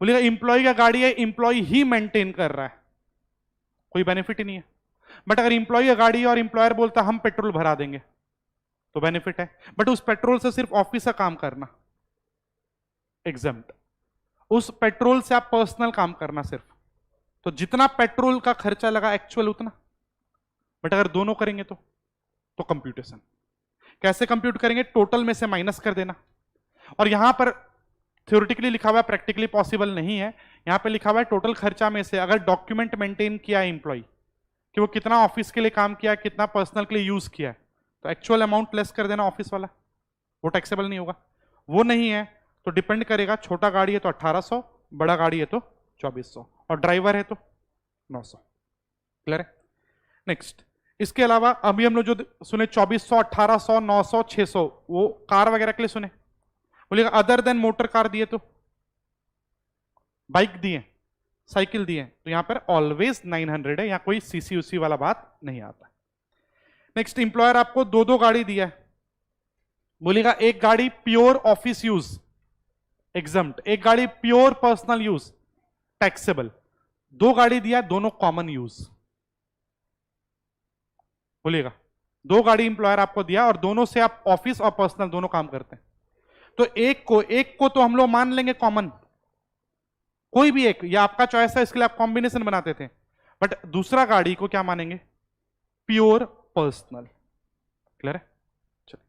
बोलिएगा इंप्लॉय का गाड़ी है, इंप्लॉय ही मेंटेन कर रहा है, कोई बेनिफिट ही नहीं है। बट अगर इंप्लॉय का गाड़ी है और इंप्लॉयर बोलता हम पेट्रोल भरा देंगे तो बेनिफिट है, बट उस पेट्रोल से सिर्फ ऑफिस का काम करना एग्जम्प्ट, उस पेट्रोल से आप पर्सनल काम करना सिर्फ, तो जितना पेट्रोल का खर्चा लगा एक्चुअल उतना। बट अगर दोनों करेंगे तो कंप्यूटेशन कैसे कंप्यूट करेंगे, टोटल में से माइनस कर देना। और यहां पर थ्योरेटिकली लिखा हुआ है, प्रैक्टिकली पॉसिबल नहीं है। यहां पे लिखा हुआ है टोटल खर्चा में से अगर डॉक्यूमेंट मेंटेन किया है इंप्लॉय कि वो कितना ऑफिस के लिए काम किया है, कितना पर्सनल के लिए यूज किया है, तो एक्चुअल अमाउंट लेस कर देना ऑफिस वाला, वो टैक्सेबल नहीं होगा। वो नहीं है तो डिपेंड करेगा, छोटा गाड़ी है तो 1800, बड़ा गाड़ी है तो 2400, और ड्राइवर है तो 900। क्लियर है? नेक्स्ट, इसके अलावा अभी हम लोग जो सुने 2400, 1800, 900, 600, वो कार वगैरह के लिए सुने। बोलिएगा अदर देन मोटर कार दिए तो, बाइक दिए, साइकिल दिए, तो यहां पर ऑलवेज 900 है, यहां कोई सीसी उसी वाला बात नहीं आता। नेक्स्ट, इंप्लॉयर आपको दो दो गाड़ी दिया है, बोलिएगा एक गाड़ी प्योर ऑफिस यूज एग्जम्प्ट, एक गाड़ी प्योर पर्सनल यूज टैक्सेबल, दो गाड़ी दिया दोनों कॉमन यूज। बोलिएगा दो गाड़ी इंप्लॉयर आपको दिया और दोनों से आप ऑफिस और पर्सनल दोनों काम करते हैं, तो एक को तो हम लोग मान लेंगे कॉमन, कोई भी एक, या आपका चॉइस है इसके लिए आप कॉम्बिनेशन बनाते थे, बट दूसरा गाड़ी को क्या मानेंगे, प्योर पर्सनल। क्लियर है? चलिए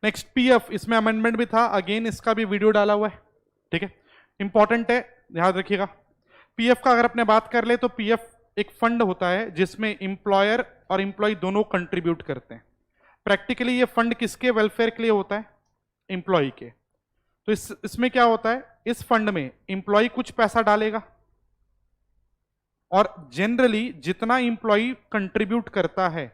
नेक्स्ट, पीएफ, इसमें अमेंडमेंट भी था, अगेन इसका भी वीडियो डाला हुआ है, ठीक है, इंपॉर्टेंट है, याद रखिएगा। पीएफ का अगर अपने बात कर ले तो पीएफ एक फंड होता है जिसमें इंप्लॉयर और इंप्लॉय दोनों कंट्रीब्यूट करते हैं। प्रैक्टिकली ये फंड किसके वेलफेयर के लिए होता है, इंप्लॉय के। तो इसमें क्या होता है, इस फंड में इंप्लॉय कुछ पैसा डालेगा और जनरली जितना इंप्लॉय कंट्रीब्यूट करता है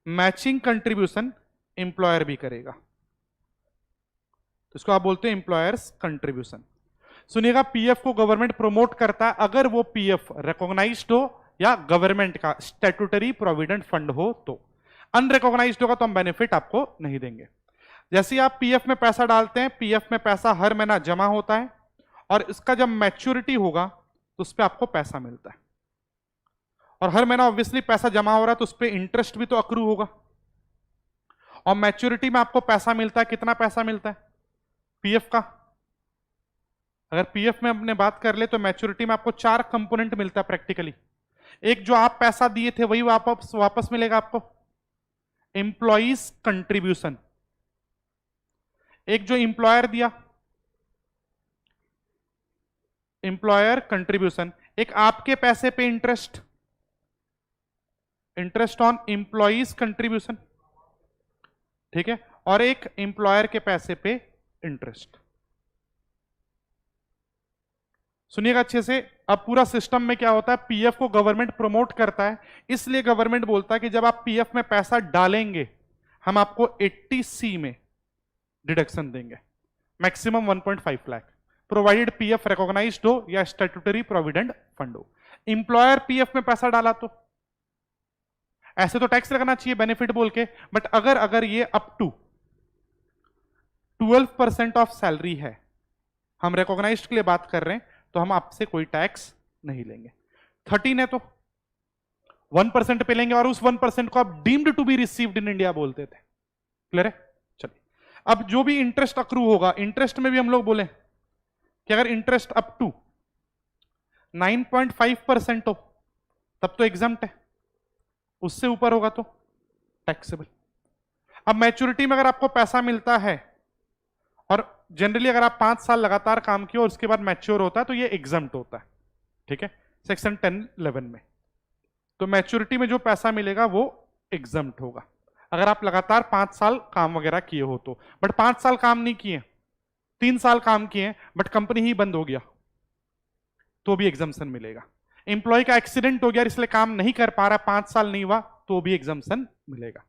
मैचिंग कंट्रीब्यूशन इंप्लॉयर भी करेगा, तो इसको आप बोलते हैं इंप्लॉयर्स कंट्रीब्यूशन। सुनिएगा, पीएफ को गवर्नमेंट प्रमोट करता है अगर वो पीएफ रिकॉग्नाइज्ड हो या गवर्नमेंट का स्टैट्यूटरी प्रोविडेंट फंड हो तो। अनरिकॉग्नाइज्ड होगा तो हम बेनिफिट आपको नहीं देंगे। जैसे ही आप पीएफ में पैसा डालते हैं, पीएफ में पैसा हर महीना जमा होता है और इसका जब मैच्योरिटी होगा तो उस पर आपको पैसा मिलता है, और हर महीना ऑब्वियसली पैसा जमा हो रहा है तो उस पर इंटरेस्ट भी तो अक्रू होगा, और मैच्योरिटी में आपको पैसा मिलता है, कितना पैसा मिलता है पीएफ का। अगर पीएफ में अपने बात कर ले तो मैच्योरिटी में आपको 4 कंपोनेंट मिलता है प्रैक्टिकली। एक, जो आप पैसा दिए थे वही वापस मिलेगा आपको, एम्प्लॉइज कंट्रीब्यूशन। एक जो इंप्लॉयर दिया, इंप्लॉयर कंट्रीब्यूशन। एक आपके पैसे पे interest, interest on employees contribution, ठीक है, और एक इंप्लॉयर के पैसे पे इंटरेस्ट। सुनिएगा अच्छे से, अब पूरा सिस्टम में क्या होता है, पीएफ को गवर्नमेंट प्रमोट करता है, इसलिए गवर्नमेंट बोलता है कि जब आप पीएफ में पैसा डालेंगे हम आपको 80C में डिडक्शन देंगे, maximum 1.5 lakh, provided PF recognised हो या स्टैट्यूटरी प्रोविडेंट फंड हो। इंप्लॉयर पीएफ में पैसा डाला तो ऐसे तो टैक्स लगना चाहिए बेनिफिट बोल के, बट अगर ये अप टू 12% ऑफ सैलरी है, हम रिकॉग्नाइज्ड के लिए बात कर रहे हैं, तो हम आपसे कोई टैक्स नहीं लेंगे। 13 है तो 1% पे लेंगे, और उस 1% को आप deemed to be received in India बोलते थे। क्लियर है? चलिए, अब जो भी इंटरेस्ट अक्रू होगा, इंटरेस्ट में भी हम लोग बोले कि अगर इंटरेस्ट अप टू 9.5% हो तब तो एग्जम्प्ट है, उससे ऊपर होगा तो टैक्सेबल। अब मैच्योरिटी में अगर आपको पैसा मिलता है और जनरली अगर आप 5 साल लगातार काम किए और उसके बाद मैच्योर होता है तो ये एग्जम्प्ट होता है, ठीक है, सेक्शन 10(11) में। तो मैच्योरिटी में जो पैसा मिलेगा वो एग्जम्प्ट होगा अगर आप लगातार 5 साल काम वगैरह किए हो तो। बट 5 साल काम नहीं किए, 3 साल काम किए बट कंपनी ही बंद हो गया तो भी एग्जम्पशन मिलेगा। एम्प्लॉय का एक्सीडेंट हो गया इसलिए काम नहीं कर पा रहा, 5 साल नहीं हुआ तो भी एग्जम्पशन मिलेगा।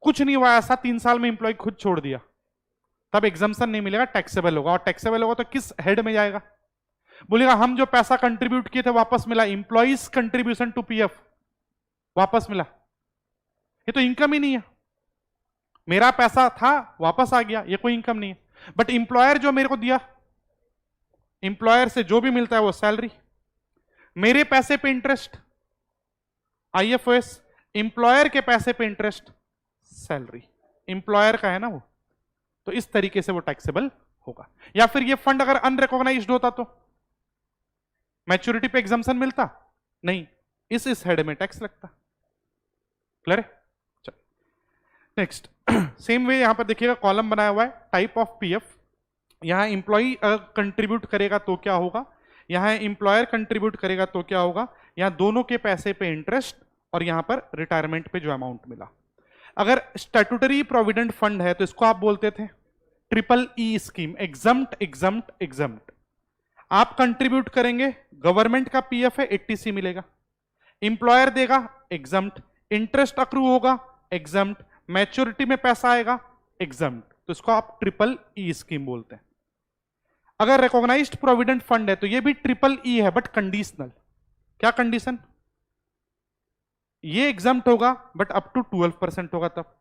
कुछ नहीं हुआ ऐसा, 3 साल में एम्प्लॉय खुद छोड़ दिया, तब एग्जम्पशन नहीं मिलेगा, टैक्सेबल होगा। और टैक्सेबल होगा तो किस हेड में जाएगा? बोलेगा हम जो पैसा कंट्रीब्यूट किए थे वापस मिला, इंप्लॉइज कंट्रीब्यूशन टू पीएफ वापस मिला, ये तो इनकम ही नहीं है। मेरा पैसा था वापस आ गया, ये कोई इनकम नहीं है। बट इंप्लॉयर जो मेरे को दिया, इंप्लॉयर से जो भी मिलता है वो सैलरी, मेरे पैसे पे इंटरेस्ट, IFOS इंप्लॉयर के पैसे पे इंटरेस्ट, सैलरी इंप्लॉयर का है ना वो, तो इस तरीके से वो टैक्सेबल होगा। या फिर ये फंड अगर अनरिकॉग्नाइज्ड होता तो मैच्योरिटी पे एग्जम्पशन मिलता नहीं, इस हेड में टैक्स लगता। क्लियर है? चलो नेक्स्ट सेम वे यहां पर देखिएगा कॉलम बनाया हुआ है टाइप ऑफ पीएफ। यहां इंप्लॉई कंट्रीब्यूट करेगा तो क्या होगा, यहां इंप्लॉयर कंट्रीब्यूट करेगा तो क्या होगा, यहां दोनों के पैसे पे इंटरेस्ट और यहां पर रिटायरमेंट पे जो अमाउंट मिला। अगर स्टैट्यूटरी प्रोविडेंट फंड है तो इसको आप बोलते थे triple E scheme, exempt exempt exempt. आप कंट्रीब्यूट करेंगे, गवर्नमेंट का पीएफ है 80C मिलेगा, इंप्लॉयर देगा एग्जम्प्ट, इंटरेस्ट अक्रू होगा एग्जम्प्ट, मैच्योरिटी में पैसा आएगा एग्जम्प्ट, तो इसको आप ट्रिपल ई स्कीम बोलते हैं। अगर रिकॉग्नाइज्ड प्रोविडेंट फंड है तो ये भी ट्रिपल ई है बट कंडीशनल। क्या कंडीशन, ये एग्जम्प्ट होगा बट अप टू 12% होगा तब,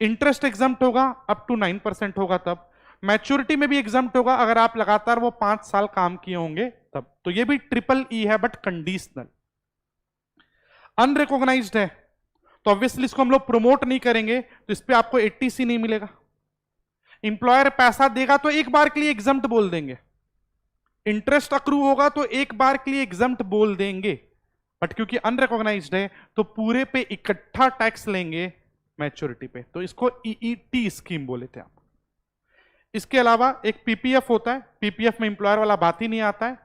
इंटरेस्ट एग्जम्प्ट होगा अप टू 9% होगा तब, मैच्योरिटी में भी एग्जम्प्ट होगा अगर आप लगातार वो 5 साल काम किए होंगे तब, तो ये भी ट्रिपल ई है बट कंडीशनल। अनरिकॉग्नाइज्ड है तो ऑब्वियसली इसको हम लोग प्रमोट नहीं करेंगे तो इस पे आपको 80C नहीं मिलेगा। इंप्लॉयर पैसा देगा तो एक बार के लिए एग्जम्प्ट बोल देंगे, इंटरेस्ट अक्रू होगा तो एक बार के लिए एग्जम्प्ट बोल देंगे, बट क्योंकि अनरिकॉग्नाइज्ड है तो पूरे पे इकट्ठा टैक्स लेंगे मैच्योरिटी पे, तो इसको ईईटी स्कीम बोले थे आप। इसके अलावा एक पीपीएफ होता है, पीपीएफ में इंप्लॉयर वाला बात ही नहीं आता है,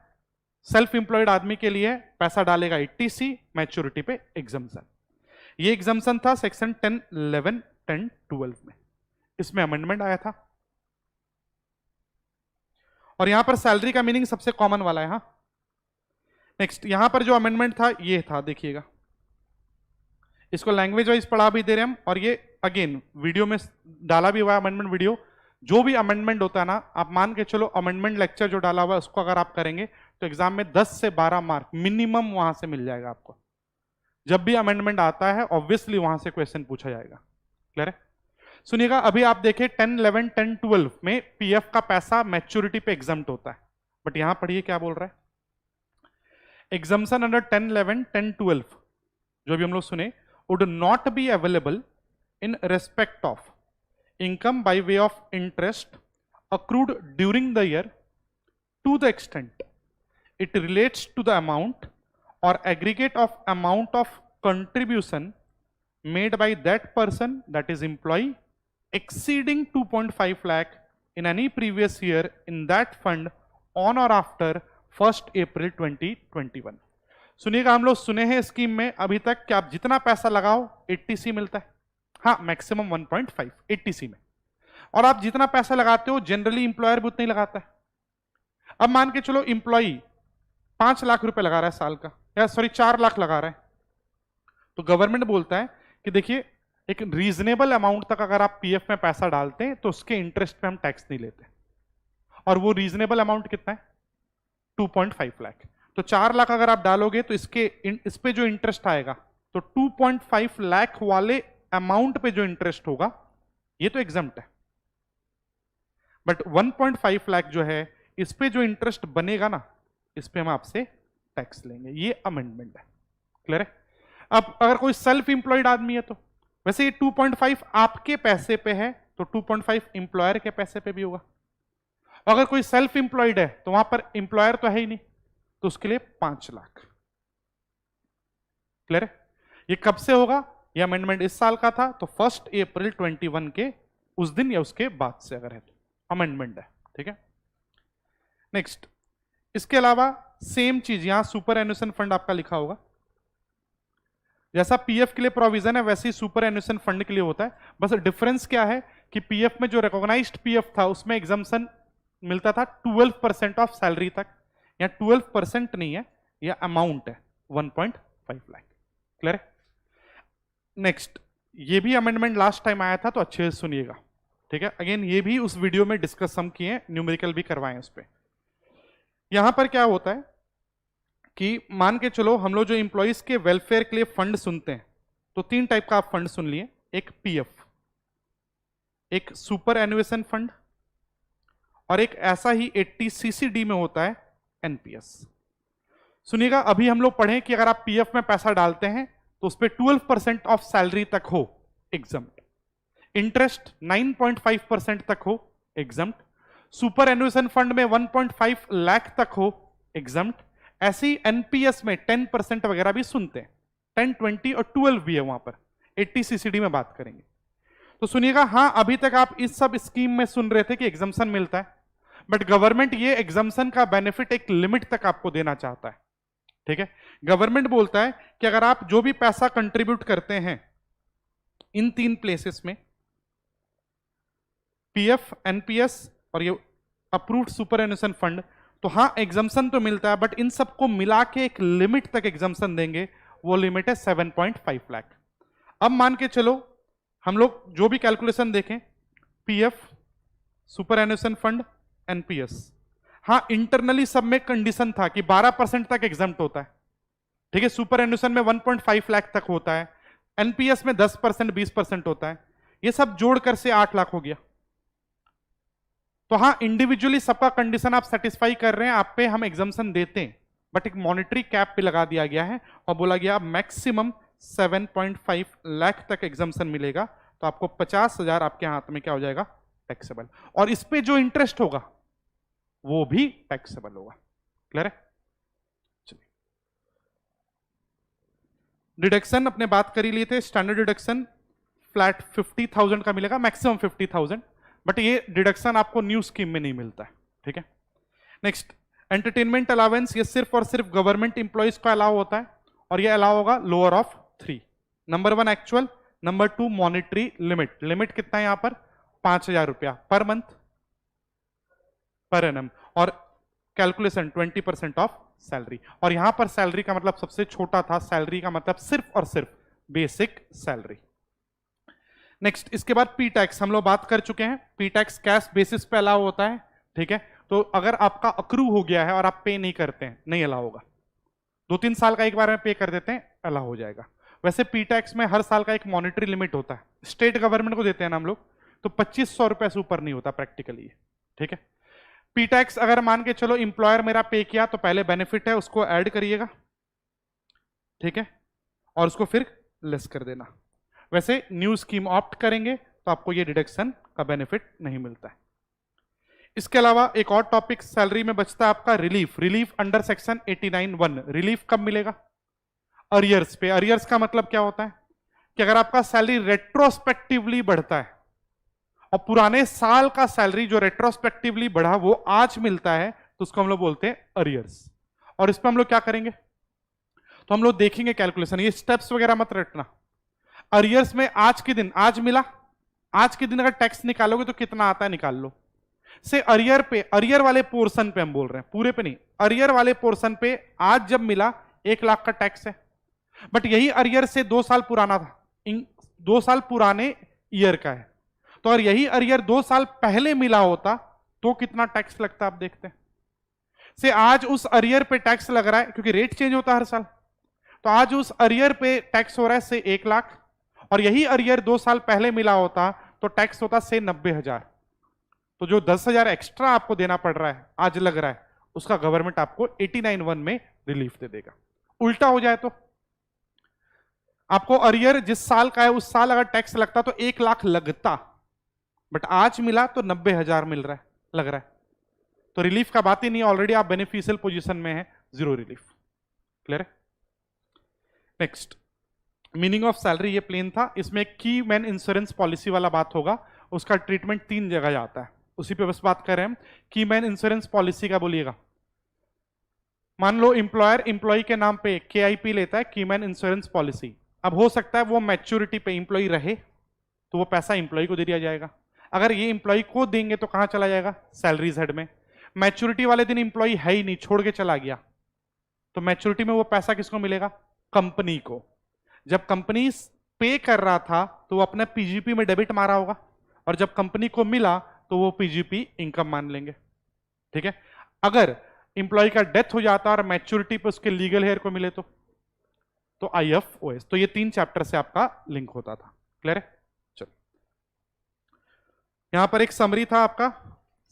सेल्फ इंप्लॉयड आदमी के लिए पैसा डालेगा 80C, मैच्योरिटी पे एग्जम्पशन। ये एग्जम्पशन था सेक्शन 10, 11, 10, 12 में, इसमें अमेंडमेंट आया था। और यहां पर सैलरी का मीनिंग सबसे कॉमन वाला है। हाँ नेक्स्ट यहां पर जो अमेंडमेंट था ये था, देखिएगा इसको लैंग्वेज वाइज पढ़ा भी दे रहे हम, और ये अगेन वीडियो में डाला भी हुआ है अमेंडमेंट वीडियो। जो भी अमेंडमेंट होता है ना, आप मान के चलो अमेंडमेंट लेक्चर जो डाला हुआ है उसको अगर आप करेंगे तो एग्जाम में 10 से 12 मार्क मिनिमम वहां से मिल जाएगा आपको। जब भी अमेंडमेंट आता है ऑब्वियसली वहां से क्वेश्चन पूछा जाएगा। क्लियर है? सुनिएगा, अभी आप देखें 10, 11, 10, 12 में पीएफ का पैसा मैच्योरिटी पे एग्जम्प्ट होता है, बट यहां पढ़िए क्या बोल रहा है, एग्जम्पशन अंडर 10, 11, 10, 12 जो भी हम लोग सुने, would not be available in respect of income by way of interest accrued during the year to the extent it relates to the amount or aggregate of amount of contribution made by that person, that is employee, exceeding 2.5 lakh in any previous year in that fund on or after 1st April 2021। सुनिएगा, हम लोग सुने हैं scheme में अभी तक कि आप जितना पैसा लगाओ 80C मिलता है, हाँ मैक्सिमम 1.5 80C में, और आप जितना पैसा लगाते हो जनरली इंप्लॉयर भी उतना ही लगाता है। अब मान के चलो इंप्लॉई 5 लाख रुपए लगा रहा है साल का, या सॉरी 4 लाख लगा रहा है, तो गवर्नमेंट बोलता है कि देखिए एक रीजनेबल अमाउंट तक अगर आप पीएफ में पैसा डालते हैं तो उसके इंटरेस्ट पे हम टैक्स नहीं लेते, और वो रीजनेबल अमाउंट कितना है 2.5 लाख। तो 4 लाख अगर आप डालोगे तो इस पे जो इंटरेस्ट आएगा तो 2.5 लाख वाले अमाउंट पे जो इंटरेस्ट होगा ये तो एग्जम्प्ट है, बट 1.5 लाख जो है इस पे जो इंटरेस्ट बनेगा ना इस पे हम आपसे टैक्स लेंगे। ये अमेंडमेंट है। क्लियर है? अब अगर कोई सेल्फ इंप्लॉयड आदमी है तो वैसे ये 2.5 आपके पैसे पे है तो 2.5 इंप्लॉयर के पैसे पे भी होगा। अगर कोई सेल्फ इंप्लॉयड है तो वहां पर इंप्लॉयर तो है ही नहीं, तो उसके लिए 5 लाख। क्लियर है? ये कब से होगा? ये अमेंडमेंट इस साल का था तो 1 अप्रैल 21 के उस दिन या उसके बाद से अगर है तो अमेंडमेंट है। ठीक है, नेक्स्ट इसके अलावा सेम चीज यहां सुपर एन्युएशन फंड आपका लिखा होगा, जैसा पीएफ के लिए प्रोविजन है वैसे ही सुपर एन्युएशन फंड के लिए होता है। बस डिफरेंस क्या है कि पीएफ में जो रिकॉग्नाइज्ड पीएफ था उसमें एग्जम्पशन मिलता था 12% ऑफ सैलरी तक, या 12% नहीं है, यह अमाउंट है 1.5 लाख। क्लियर है? नेक्स्ट ये भी अमेंडमेंट लास्ट टाइम आया था तो अच्छे से सुनिएगा। ठीक है, अगेन ये भी उस वीडियो में डिस्कस हम किए, न्यूमेरिकल भी करवाए उस पर। यहां पर क्या होता है कि मान के चलो हम लोग जो इंप्लॉइज के वेलफेयर के लिए फंड सुनते हैं तो 3 टाइप का आप फंड सुन लिए, एक पीएफ, एक सुपर एन्युएशन फंड, और एक ऐसा ही 80CCD में होता है एनपीएस। सुनिएगा, अभी हम लोग पढ़े कि अगर आप पीएफ में पैसा डालते हैं तो उस पर 12% ऑफ सैलरी तक हो एग्जम्प्ट, इंटरेस्ट 9.5% तक हो एग्जम्प्ट, सुपर एन्युएशन फंड में 1.5 लाख तक हो एग्जम्प्ट, ऐसे ही एनपीएस में 10% वगैरह भी सुनते हैं, 10, 20 और 12 भी है वहां पर, 80 सीसीडी में बात करेंगे। तो सुनिएगा, हां अभी तक आप इस सब स्कीम में सुन रहे थे कि एग्जम्पशन मिलता है, बट गवर्नमेंट ये एग्जम्पशन का बेनिफिट एक लिमिट तक आपको देना चाहता है। ठीक है, गवर्नमेंट बोलता है कि अगर आप जो भी पैसा कंट्रीब्यूट करते हैं इन 3 प्लेसेस में, पीएफ, एनपीएस और ये अप्रूव्ड सुपर एन्युएशन फंड, तो हां एग्जम्पशन तो मिलता है, बट इन सबको मिला के एक लिमिट तक एग्जम्पशन देंगे, वो लिमिट है 7.5 लाख। अब मान के चलो हम लोग जो भी कैलकुलेशन देखें, पीएफ, सुपर एन्युएशन फंड, एनपीएस, हां इंटरनली सब में कंडीशन था कि 12% तक एग्जम्प्ट होता है। ठीक है, सुपर एन्युएशन में 1.5 लाख तक होता है, एनपीएस में 10%, 20% होता है, ये सब जोड़कर से 8 लाख हो गया। तो हाँ इंडिविजुअली सबका कंडीशन आप सेटिस्फाई कर रहे हैं, आप पे हम एग्जम्पशन देते हैं, बट एक मॉनेटरी कैप पे लगा दिया गया है और बोला गया मैक्सिमम 7.5 लाख तक एग्जम्पशन मिलेगा, तो आपको 50,000 आपके हाथ में क्या हो जाएगा, टैक्सेबल, और इस पे जो इंटरेस्ट होगा वो भी टैक्सेबल होगा। क्लियर है? चलिए, डिडक्शन अपने बात कर ही लिए थे, स्टैंडर्ड डिडक्शन फ्लैट 50,000 का मिलेगा, मैक्सिमम 50,000, बट ये डिडक्शन आपको न्यू स्कीम में नहीं मिलता है। ठीक है, नेक्स्ट एंटरटेनमेंट अलाउंस, ये सिर्फ और सिर्फ गवर्नमेंट इंप्लॉइज को अलाउ होता है, और ये अलाउ होगा lower of 3, number 1 actual, number 2 monetary limit, limit कितना है यहां पर 5,000 रुपया पर मंथ पर एनम, और कैलकुलेशन 20% ऑफ सैलरी, और यहां पर सैलरी का मतलब सबसे छोटा था, सैलरी का मतलब सिर्फ और सिर्फ बेसिक सैलरी। नेक्स्ट, इसके बाद पी टैक्स हम लोग बात कर चुके हैं, पी टैक्स कैश बेसिस पे अलाउ होता है। ठीक है, तो अगर आपका अक्रू हो गया है और आप पे नहीं करते हैं, नहीं अलाउ होगा, 2-3 साल का एक बार में पे कर देते हैं, अलाउ हो जाएगा। वैसे पी टैक्स में हर साल का एक मॉनिटरी लिमिट होता है, स्टेट गवर्नमेंट को देते हैं ना हम लोग, तो 2500 रुपए से ऊपर नहीं होता प्रैक्टिकली। ठीक है, पी टैक्स अगर मान के चलो इंप्लॉयर मेरा पे किया, तो पहले बेनिफिट है उसको ऐड करिएगा, ठीक है, और उसको फिर लेस कर देना। वैसे न्यू स्कीम ऑप्ट करेंगे तो आपको ये डिडक्शन का बेनिफिट नहीं मिलता है। इसके अलावा एक और टॉपिक सैलरी में बचता है आपका relief, relief under section 89(1), relief कब मिलेगा, अरियर्स पे। अरियर्स का मतलब क्या होता है कि अगर आपका सैलरी रेट्रोस्पेक्टिवली बढ़ता है और पुराने साल का सैलरी जो रेट्रोस्पेक्टिवली बढ़ा वो आज मिलता है, तो उसको हम लोग बोलते हैं अरियर्स। और इस पर हम लोग क्या करेंगे, तो हम लोग देखेंगे कैलकुलेशन, ये स्टेप्स वगैरह मत रटना। अरियर्स में आज के दिन, आज मिला, आज के दिन अगर टैक्स निकालोगे तो कितना आता है निकाल लो। से अरियर पे, अरियर वाले पोर्शन पे हम बोल रहे हैं, पूरे पे नहीं, अरियर वाले पोर्शन पे आज जब मिला 1 लाख का टैक्स है, बट यही अरियर से 2 साल पुराना था, 2 साल पुराने ईयर का है, तो अगर यही अरियर 2 साल पहले मिला होता तो कितना टैक्स लगता आप देखते हैं। से आज उस अरियर पे टैक्स लग रहा है क्योंकि रेट चेंज होता है हर साल, तो आज उस अरियर पे टैक्स हो रहा है से 1 लाख, और यही अरियर 2 साल पहले मिला होता तो टैक्स होता से 90,000। तो जो 10,000 एक्स्ट्रा आपको देना पड़ रहा है, आज लग रहा है, उसका गवर्नमेंट आपको 89(1) में रिलीफ दे देगा। उल्टा हो जाए तो आपको अरियर जिस साल का है उस साल अगर टैक्स लगता तो 1 लाख लगता, बट आज मिला तो 90,000 मिल रहा है, लग रहा है, तो रिलीफ का बात ही नहीं, ऑलरेडी आप बेनिफिशियल पोजीशन में है, 0 रिलीफ। क्लियर है? नेक्स्ट, मीनिंग ऑफ सैलरी ये प्लेन था, इसमें की मैन इंश्योरेंस पॉलिसी वाला बात होगा, उसका ट्रीटमेंट 3 जगह जाता है, उसी पे बस बात कर रहे हैं। की मैन इंश्योरेंस पॉलिसी का बोलिएगा, मान लो इंप्लॉयर इंप्लॉय के नाम पे KIP लेता है, की मैन इंश्योरेंस पॉलिसी। अब हो सकता है वो मैच्योरिटी पे इंप्लॉय रहे तो वो पैसा इंप्लॉय को दे दिया जाएगा, अगर ये इंप्लॉय को देंगे तो कहां चला जाएगा, सैलरीज हेड में। मैच्योरिटी वाले दिन इंप्लॉय है ही नहीं, छोड़ के चला गया, तो मैच्योरिटी में वो पैसा किसको मिलेगा, कंपनी को। जब कंपनी पे कर रहा था तो वो अपने PGP में डेबिट मारा होगा, और जब कंपनी को मिला तो वो PGP इनकम मान लेंगे। ठीक है, अगर इंप्लॉय का डेथ हो जाता और मैच्योरिटी पे उसके लीगल हेयर को मिले तो IFOS। तो ये 3 चैप्टर से आपका लिंक होता था। क्लियर है? चलो, यहां पर एक समरी था आपका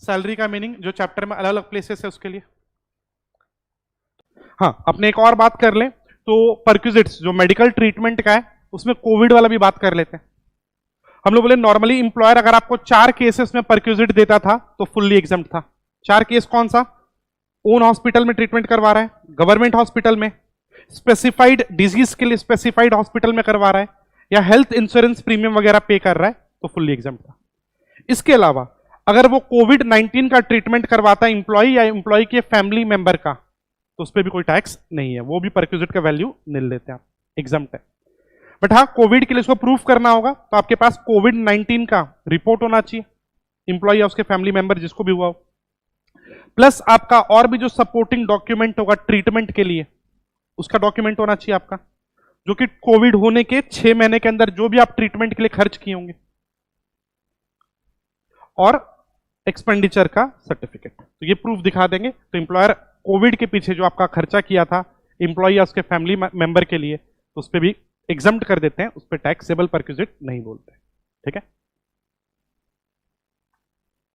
सैलरी का मीनिंग, जो चैप्टर में अलग अलग प्लेसेस है उसके लिए। हाँ, अपने एक और बात कर लें तो परक्यूजिट्स जो मेडिकल ट्रीटमेंट का है उसमें कोविड वाला भी बात कर लेते हैं। हम लोग बोले नॉर्मली इंप्लॉयर अगर आपको 4 केसेस में परक्यूजिट देता था तो फुल्ली एग्जम्प्ट था। 4 केस कौन सा? ओन हॉस्पिटल में ट्रीटमेंट करवा रहा है, गवर्नमेंट हॉस्पिटल में, स्पेसिफाइड डिजीज के लिए स्पेसिफाइड हॉस्पिटल में करवा रहा है, या हेल्थ इंश्योरेंस प्रीमियम वगैरह पे कर रहा है तो फुल्ली एग्जम्प्ट था। इसके अलावा अगर वो कोविड-19 का ट्रीटमेंट करवाता है इंप्लॉय या इंप्लॉय के फैमिली मेंबर का तो उस पर भी कोई टैक्स नहीं है, वो भी परक्यूजिट का वैल्यू निल लेते हैं आप, एग्जम्प्ट है। बट हाँ, कोविड के लिए इसको प्रूफ करना होगा तो आपके पास कोविड-19 का रिपोर्ट होना चाहिए, इंप्लॉय या उसके फैमिली मेंबर जिसको भी हुआ हो, प्लस आपका और भी जो सपोर्टिंग डॉक्यूमेंट होगा ट्रीटमेंट के लिए उसका डॉक्यूमेंट होना चाहिए आपका, जो कि कोविड होने के 6 महीने के अंदर जो भी आप ट्रीटमेंट के लिए खर्च किए होंगे, और एक्सपेंडिचर का सर्टिफिकेट। तो ये प्रूफ दिखा देंगे तो एम्प्लॉयर कोविड के पीछे जो आपका खर्चा किया था एम्प्लॉय या उसके फैमिली मेंबर के लिए तो उस पर भी एग्जम्प्ट कर देते हैं, उस पर टैक्सेबल परक्यूजिट नहीं बोलते। ठीक है।